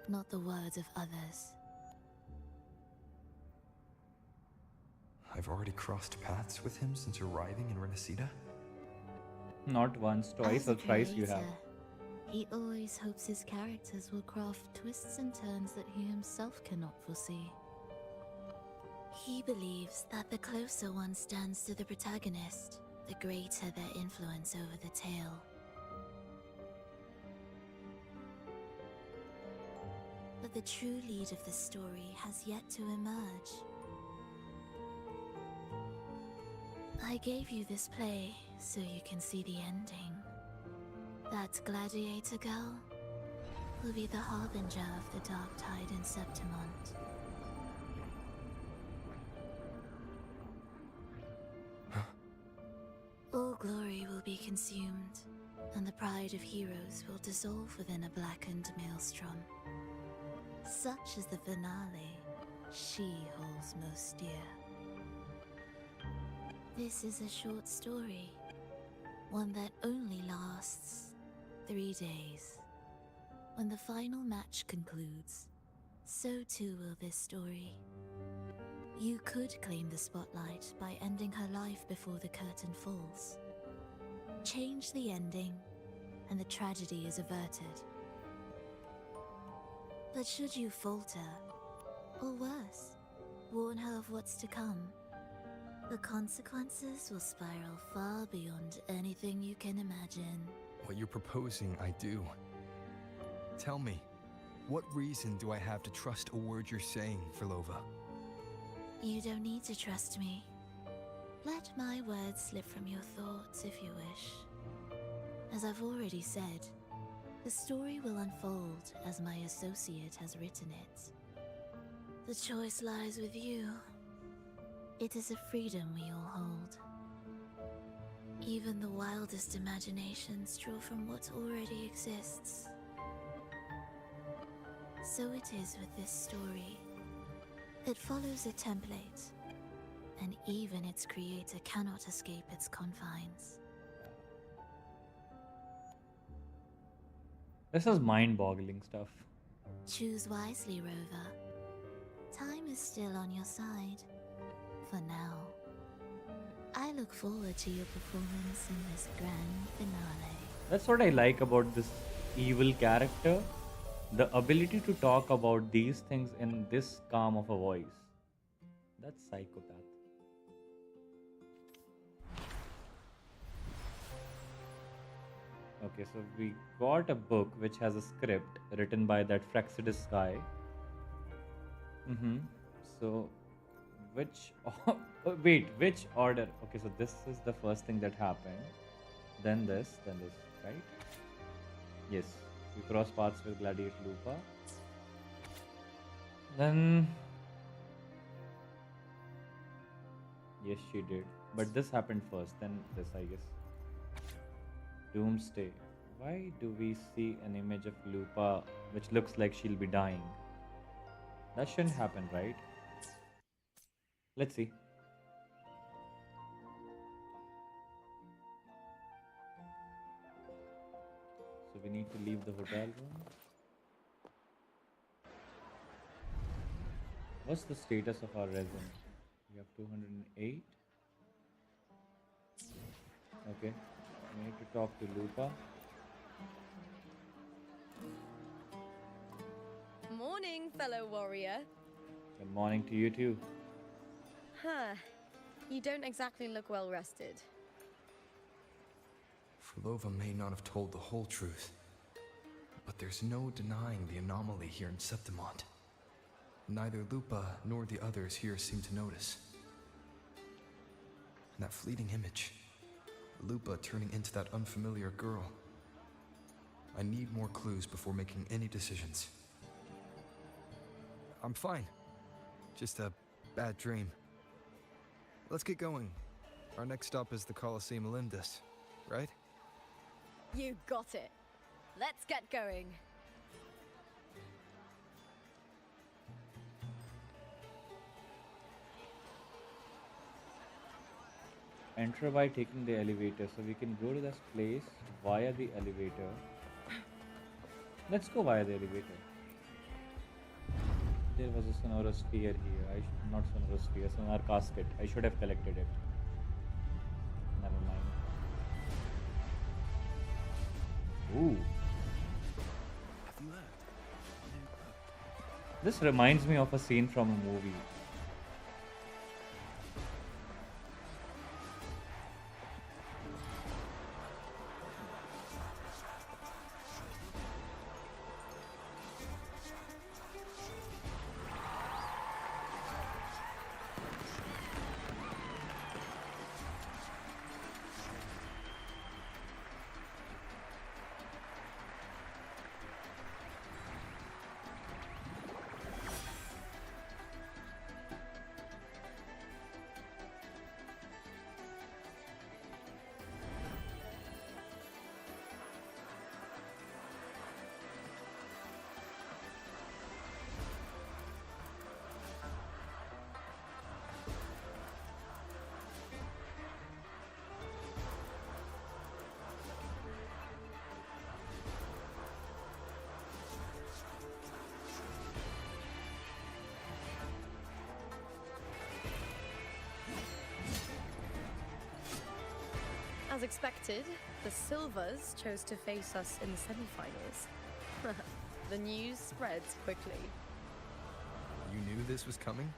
not the words of others. I've already crossed paths with him since arriving in Renacida. Not once, twice, As a or thrice you have. creator, he always hopes his characters will craft twists and turns that he himself cannot foresee. He believes that the closer one stands to the protagonist, the greater their influence over the tale. But the true lead of the story has yet to emerge. I gave you this play so you can see the ending. That gladiator girl will be the harbinger of the dark tide in Septimont. All glory will be consumed, and the pride of heroes will dissolve within a blackened maelstrom. Such is the finale she holds most dear. This is a short story, one that only lasts 3 days. When the final match concludes, so too will this story. You could claim the spotlight by ending her life before the curtain falls. Change the ending, and the tragedy is averted. But should you falter, or worse, warn her of what's to come, the consequences will spiral far beyond anything you can imagine. What you're proposing, I do. Tell me, what reason do I have to trust a word you're saying, Frolova? You don't need to trust me. Let my words slip from your thoughts if you wish. As I've already said, the story will unfold as my associate has written it. The choice lies with you. It is a freedom we all hold. Even the wildest imaginations draw from what already exists. So it is with this story. It follows a template, and even its creator cannot escape its confines. This is mind-boggling stuff. Choose wisely, Rover. Time is still on your side. For now. I look forward to your performance in this grand finale. That's what I like about this evil character. The ability to talk about these things in this calm of a voice. That's psychopath. Okay, so we got a book which has a script written by that Fraxidus guy. So, which... wait, which order? Okay, so this is the first thing that happened. then this, right? Yes, we cross paths with Gladiator Lupa. Then, yes, she did. But this happened first, then this, I guess. Doomsday. Why do we see an image of Lupa which looks like she'll be dying? That shouldn't happen, right? Let's see. So we need to leave the hotel room. What's the status of our resin? We have 208. Okay. We need to talk to Lupa. Morning, fellow warrior. Good morning to you too. Huh. You don't exactly look well rested. Frolova may not have told the whole truth, but there's no denying the anomaly here in Septimont. Neither Lupa nor the others here seem to notice. And that fleeting image, Lupa turning into that unfamiliar girl. I need more clues before making any decisions. I'm fine. Just a bad dream. Let's get going. Our next stop is the Colosseum Olympus, right? You got it. Let's get going. Enter by taking the elevator, so we can go to this place via the elevator. Let's go via the elevator. There was a sonorous sphere here. Not sonorous sphere, sonar casket. I should have collected it. Never mind. Ooh. Have you heard? This reminds me of a scene from a movie. As expected, the Silvers chose to face us in the semi-finals. The news spreads quickly. You knew this was coming?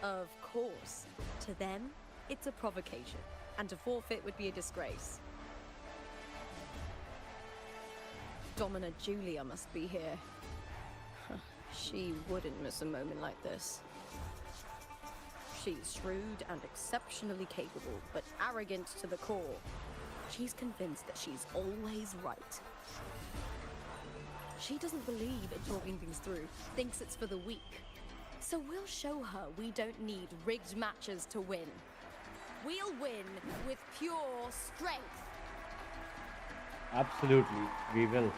Of course. To them, it's a provocation, and to forfeit would be a disgrace. Domina Julia must be here. She wouldn't miss a moment like this. She's shrewd and exceptionally capable, but arrogant to the core. She's convinced that she's always right. She doesn't believe in talking things through, thinks it's for the weak. So we'll show her we don't need rigged matches to win. We'll win with pure strength. Absolutely, we will.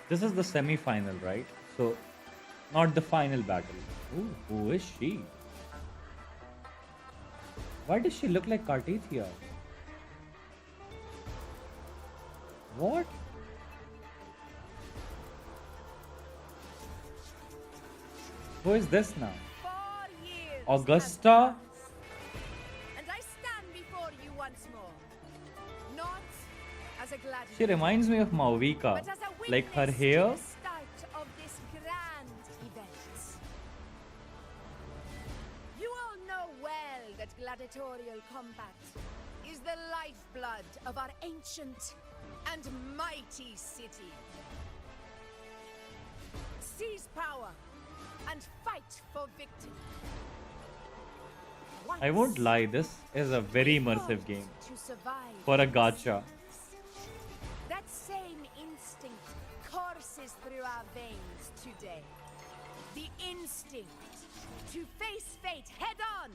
This is the semi-final, right? So, not the final battle. Ooh, who is she? Why does she look like Cartesia? What? Who is this now? 4 years Augusta? and I stand before you once more. Not as a gladiator, She reminds me of Mauvika. but as a Like her witness hair. to the start of this grand event. You all know well that gladiatorial combat is the lifeblood of our ancient and mighty city. Seize power and fight for victory. I won't lie, this is a very immersive game To survive. for a gacha. That same instinct courses through our veins today. The instinct to face fate head on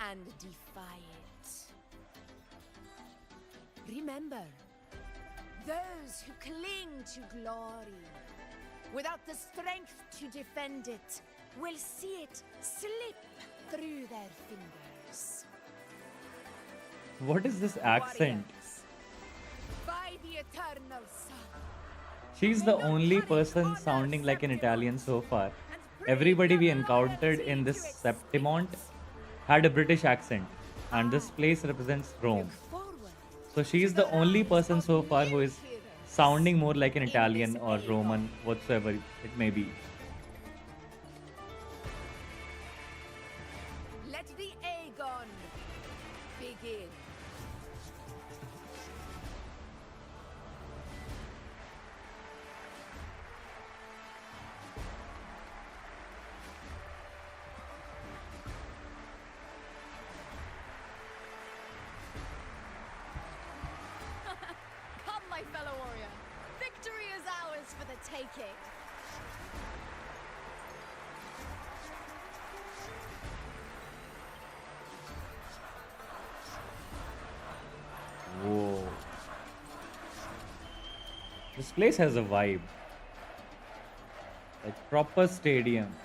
and defy it. Remember, those who cling to glory without the strength to defend it will see it slip through their fingers. What is this accent? Warriors, by the eternal sun. She's the only person sounding like an Italian so far. Everybody we encountered in this Septimont had a British accent, and this place represents Rome. So she's the only person so far who is sounding more like an Italian or Roman, whatsoever it may be. Let the Aegon begin. Come, my fellow warrior. Victory is ours for the taking. Whoa. This place has a vibe. Like proper stadium.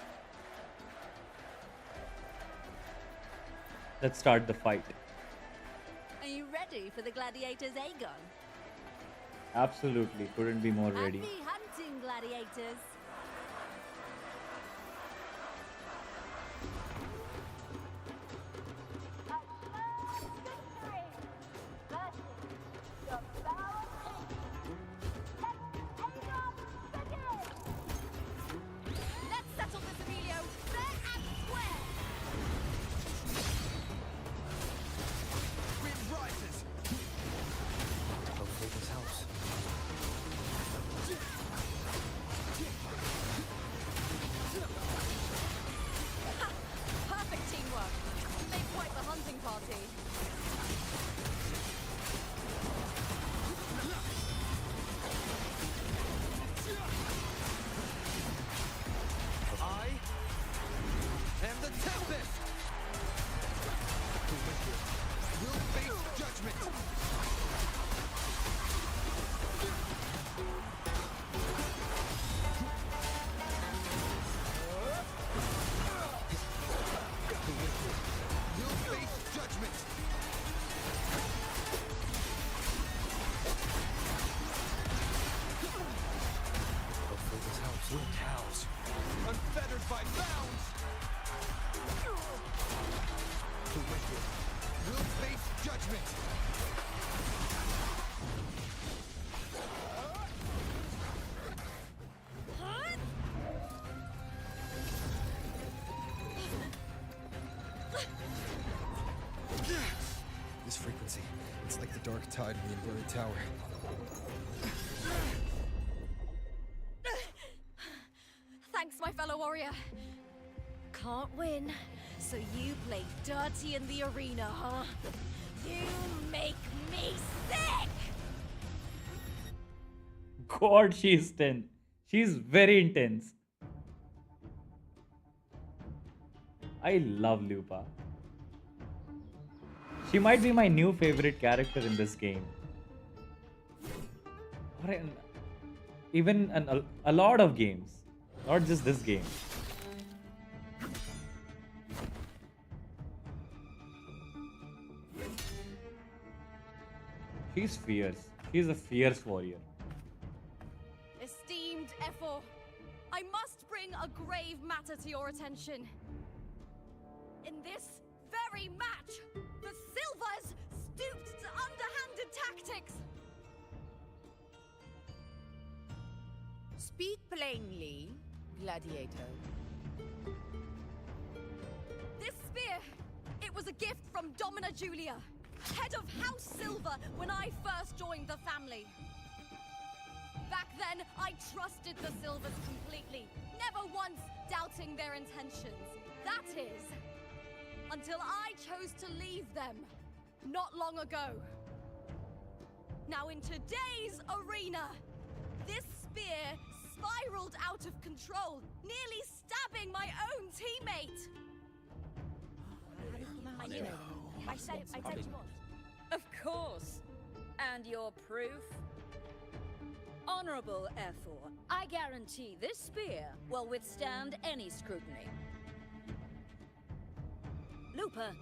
Let's start the fight. Are you ready for the gladiators, Aegon? Absolutely, couldn't be more ready. Happy hunting, gladiators. Let's settle this, Emilio, fair and square. Wind rises! Hopefully this helps. Perfect teamwork. You made quite the hunting party. I am the Tempest! The wicked will face judgment! The wicked will face judgment! Hopefully this helps. We're cows, unfettered by bounds! The wicked will face judgment! This frequency, it's like the dark tide in the inverted tower. Thanks, my fellow warrior. Can't win, so you play dirty in the arena, huh? You make me sick! God, she's tense. She's very intense. I love Lupa. She might be my new favorite character in this game. Or in, even a lot of games. Not just this game. She's fierce. She's a fierce warrior. Esteemed Ephor, I must bring a grave matter to your attention. In this very match, the Silvers stooped to underhanded tactics. Speak plainly, gladiator. This spear, it was a gift from Domina Julia, head of House Silver when I first joined the family. Back then, I trusted the Silvers completely, never once doubting their intentions. That is, until I chose to leave them, not long ago. Now in today's arena, this spear spiraled out of control, nearly stabbing my own teammate. I knew it. I said you would. Of course. And your proof? Honorable F4, I guarantee this spear will withstand any scrutiny. Looper,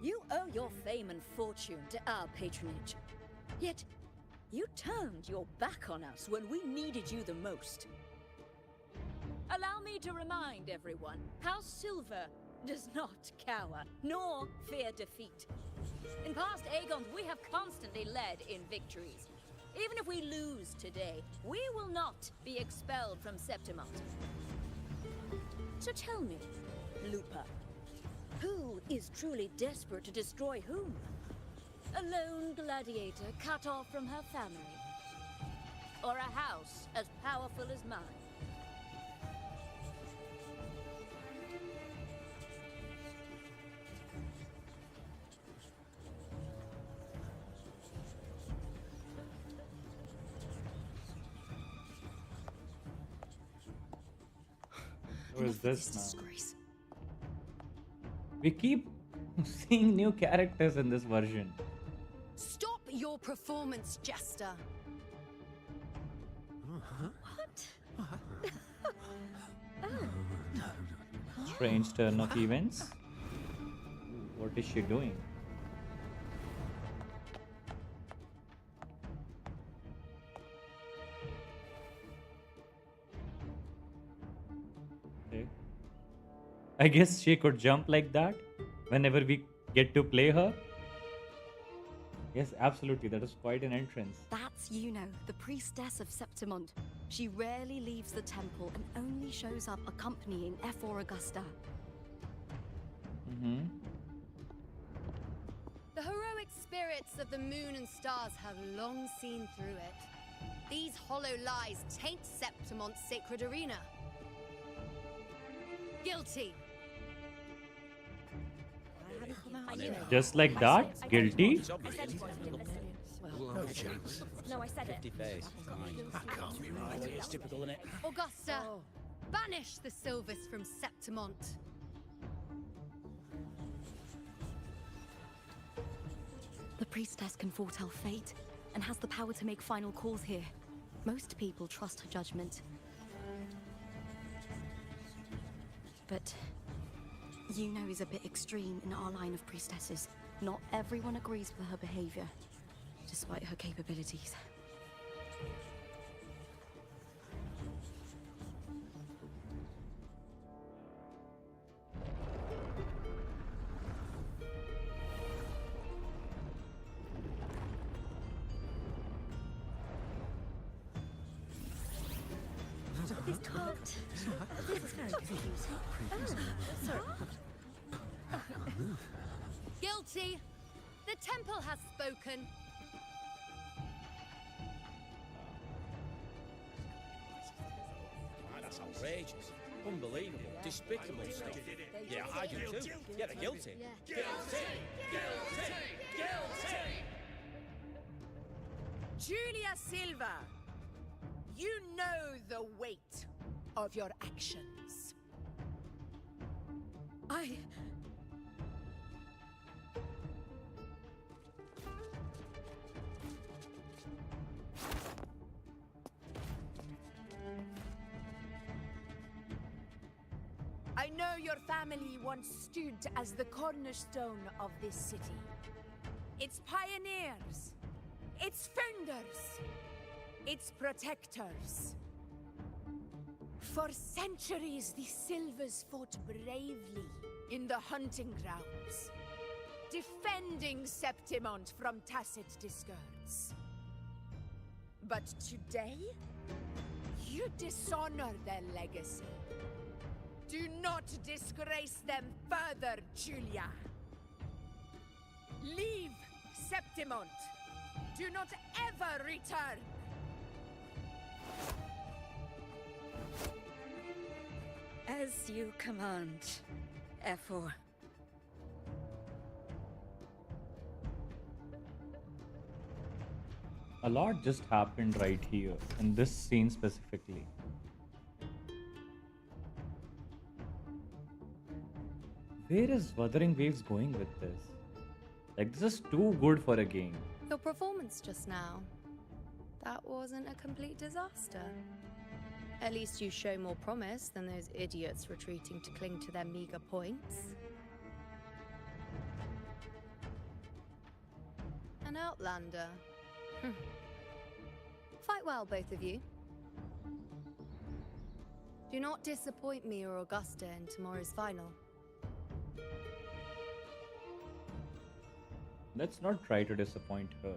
you owe your fame and fortune to our patronage. Yet, you turned your back on us when we needed you the most. Allow me to remind everyone how Silver does not cower, nor fear defeat. In past Aegons, we have constantly led in victories. Even if we lose today, we will not be expelled from Septimont. So tell me, Lupa, who is truly desperate to destroy whom? A lone gladiator cut off from her family? Or a house as powerful as mine? Who is this now? We keep seeing new characters in this version. Stop your performance, Jester. Strange turn of events. What is she doing? Okay. I guess she could jump like that whenever we get to play her. Yes, absolutely. That is quite an entrance. That's Yuno, the priestess of Septimont. She rarely leaves the temple and only shows up accompanying F4 Augusta. The heroic spirits of the moon and stars have long seen through it. These hollow lies taint Septimont's sacred arena. Guilty. Just like that? Guilty? No chance. No, I said it. 50 face. That can't be right. It's typical, isn't it? Augusta, banish the Silvers from Septimont. The priestess can foretell fate and has the power to make final calls here. Most people trust her judgment. But Yuno is a bit extreme in our line of priestesses. Not everyone agrees with her behavior, despite her capabilities. This can't. This is very confusing. Sorry. Guilty. The temple has spoken. That's outrageous. Unbelievable. Despicable stuff. Yeah, I do too. Yeah, they're guilty. Guilty! Guilty! Guilty! Julia Silva, you know the weight of your actions. I know your family once stood as the cornerstone of this city. Its pioneers, its founders, its protectors. For centuries, the Silvers fought bravely in the hunting grounds, defending Septimont from tacit discards. But today, you dishonor their legacy. Do not disgrace them further, Julia. Leave Septimont. Do not ever return. As you command, F4. A lot just happened right here, in this scene specifically. Where is Wuthering Waves going with this? Like, this is too good for a game. Your performance just now. That wasn't a complete disaster. At least you show more promise than those idiots retreating to cling to their meager points. An outlander. Fight well, both of you. Do not disappoint me or Augusta in tomorrow's final. Let's not try to disappoint her.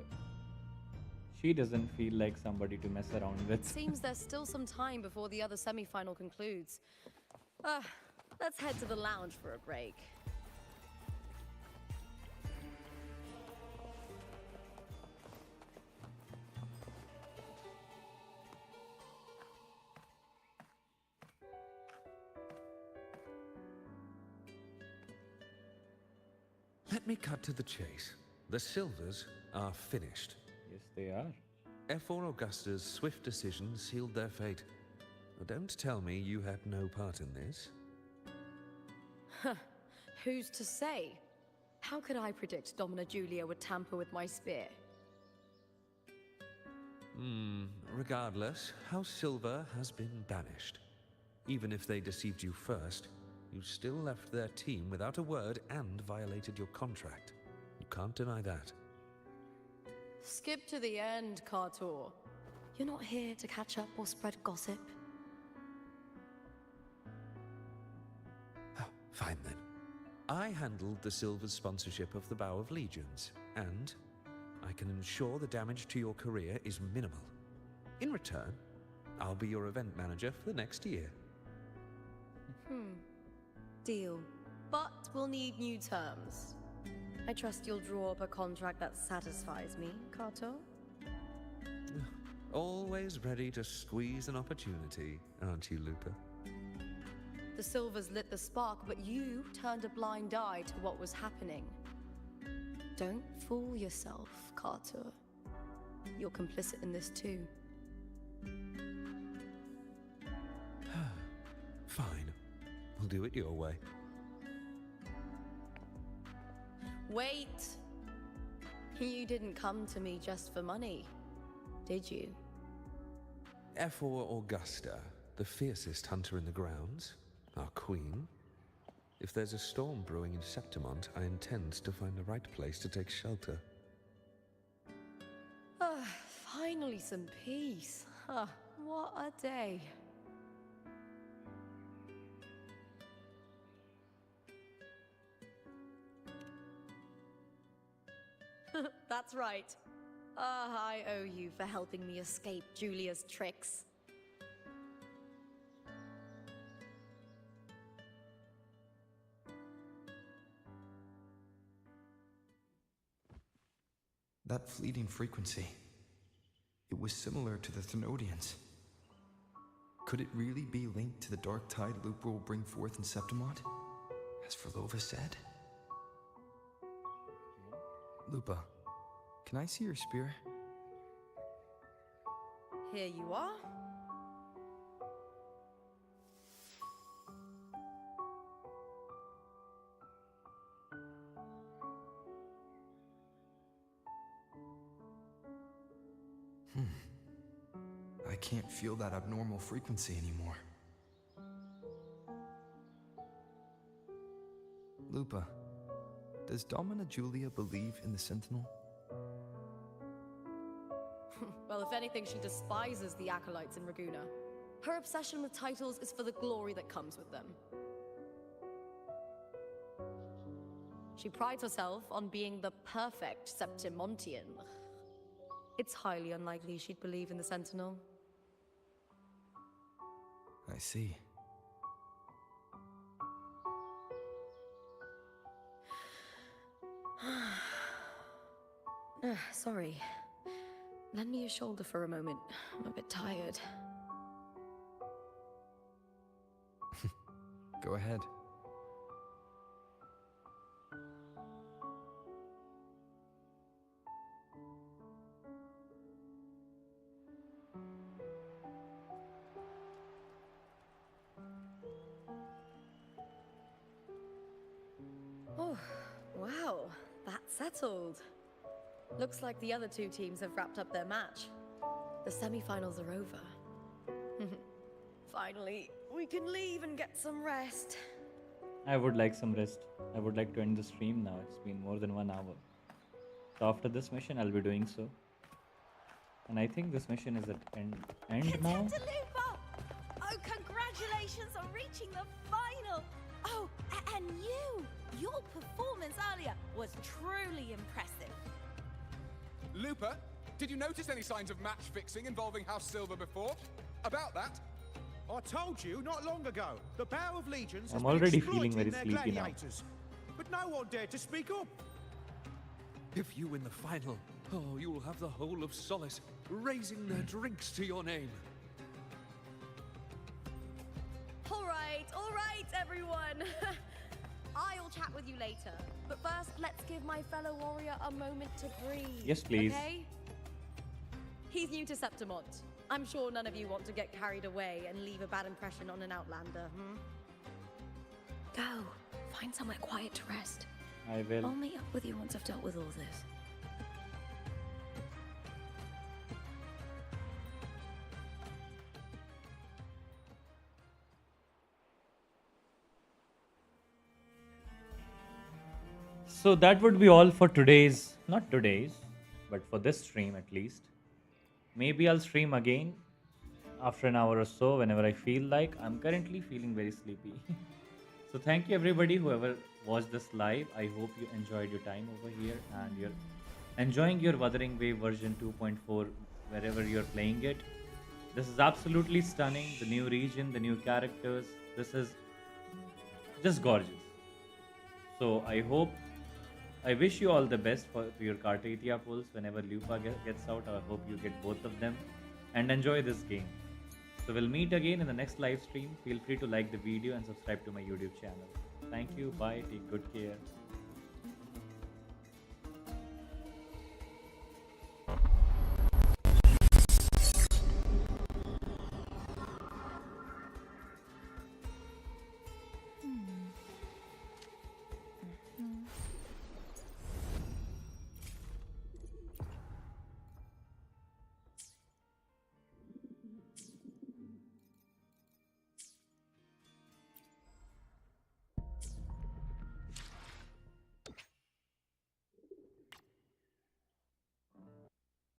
She doesn't feel like somebody to mess around with. Seems there's still some time before the other semi-final concludes. Let's head to the lounge for a break. Let me cut to the chase. The Silvers are finished. Yes, they are. F4 Augusta's swift decision sealed their fate. But don't tell me you had no part in this. Who's to say? How could I predict Domina Julia would tamper with my spear? Regardless, House Silver has been banished. Even if they deceived you first, you still left their team without a word and violated your contract. You can't deny that. Skip to the end, Kartor. You're not here to catch up or spread gossip. Oh, fine then. I handled the Silver's sponsorship of the Bow of Legions, and I can ensure the damage to your career is minimal. In return, I'll be your event manager for the next year. Deal. But we'll need new terms. I trust you'll draw up a contract that satisfies me, Kato. Always ready to squeeze an opportunity, aren't you, Lupa? The Silvers lit the spark, but you turned a blind eye to what was happening. Don't fool yourself, Carter. You're complicit in this too. Fine. We'll do it your way. Wait! You didn't come to me just for money, did you? F4 Augusta, the fiercest hunter in the grounds, our queen. If there's a storm brewing in Septimont, I intend to find the right place to take shelter. Finally some peace. What a day. That's right. I owe you for helping me escape Julia's tricks. That fleeting frequency, it was similar to the Thenodians. Could it really be linked to the dark tide Lupa will bring forth in Septimont, as Verlova said? Lupa, can I see your spear? Here you are. I can't feel that abnormal frequency anymore. Lupa, does Domina Julia believe in the Sentinel? Well, if anything, she despises the acolytes in Raguna. Her obsession with titles is for the glory that comes with them. She prides herself on being the perfect Septimontian. It's highly unlikely she'd believe in the Sentinel. I see. Sorry. Lend me your shoulder for a moment. I'm a bit tired. Go ahead. Oh, wow, that's settled. Looks like the other two teams have wrapped up their match. The semi-finals are over. Finally, we can leave and get some rest. I would like some rest. I would like to end the stream now. It's been more than 1 hour. So after this mission, I'll be doing so. And I think this mission is at end now. Contender Lupa! Oh, congratulations on reaching the final! Oh, and your performance earlier was truly impressive. Looper, did you notice any signs of match fixing involving House Silver before? About that? I told you not long ago. The Bow of Legions has I'm been already feeling exploiting very their sleepy now. gladiators. But no one dared to speak up. If you win the final, oh, you will have the whole of Solace raising their drinks to your name. All right, everyone. I'll chat with you later. But first, let's give my fellow warrior a moment to breathe. Yes, please. Okay? He's new to Septimont. I'm sure none of you want to get carried away and leave a bad impression on an Outlander, Go. Find somewhere quiet to rest. I will. I'll meet up with you once I've dealt with all this. So that would be all for today's, not today's, but for this stream at least. Maybe I'll stream again after an hour or so whenever I feel like. I'm currently feeling very sleepy. So thank you everybody whoever watched this live. I hope you enjoyed your time over here and you're enjoying your Wuthering Wave version 2.4 wherever you're playing it. This is absolutely stunning. The new region, the new characters. This is just gorgeous. So I wish you all the best for your Cartatia pulls whenever Lupa gets out. I hope you get both of them and enjoy this game. So we'll meet again in the next live stream. Feel free to like the video and subscribe to my YouTube channel. Thank you. Bye. Take good care.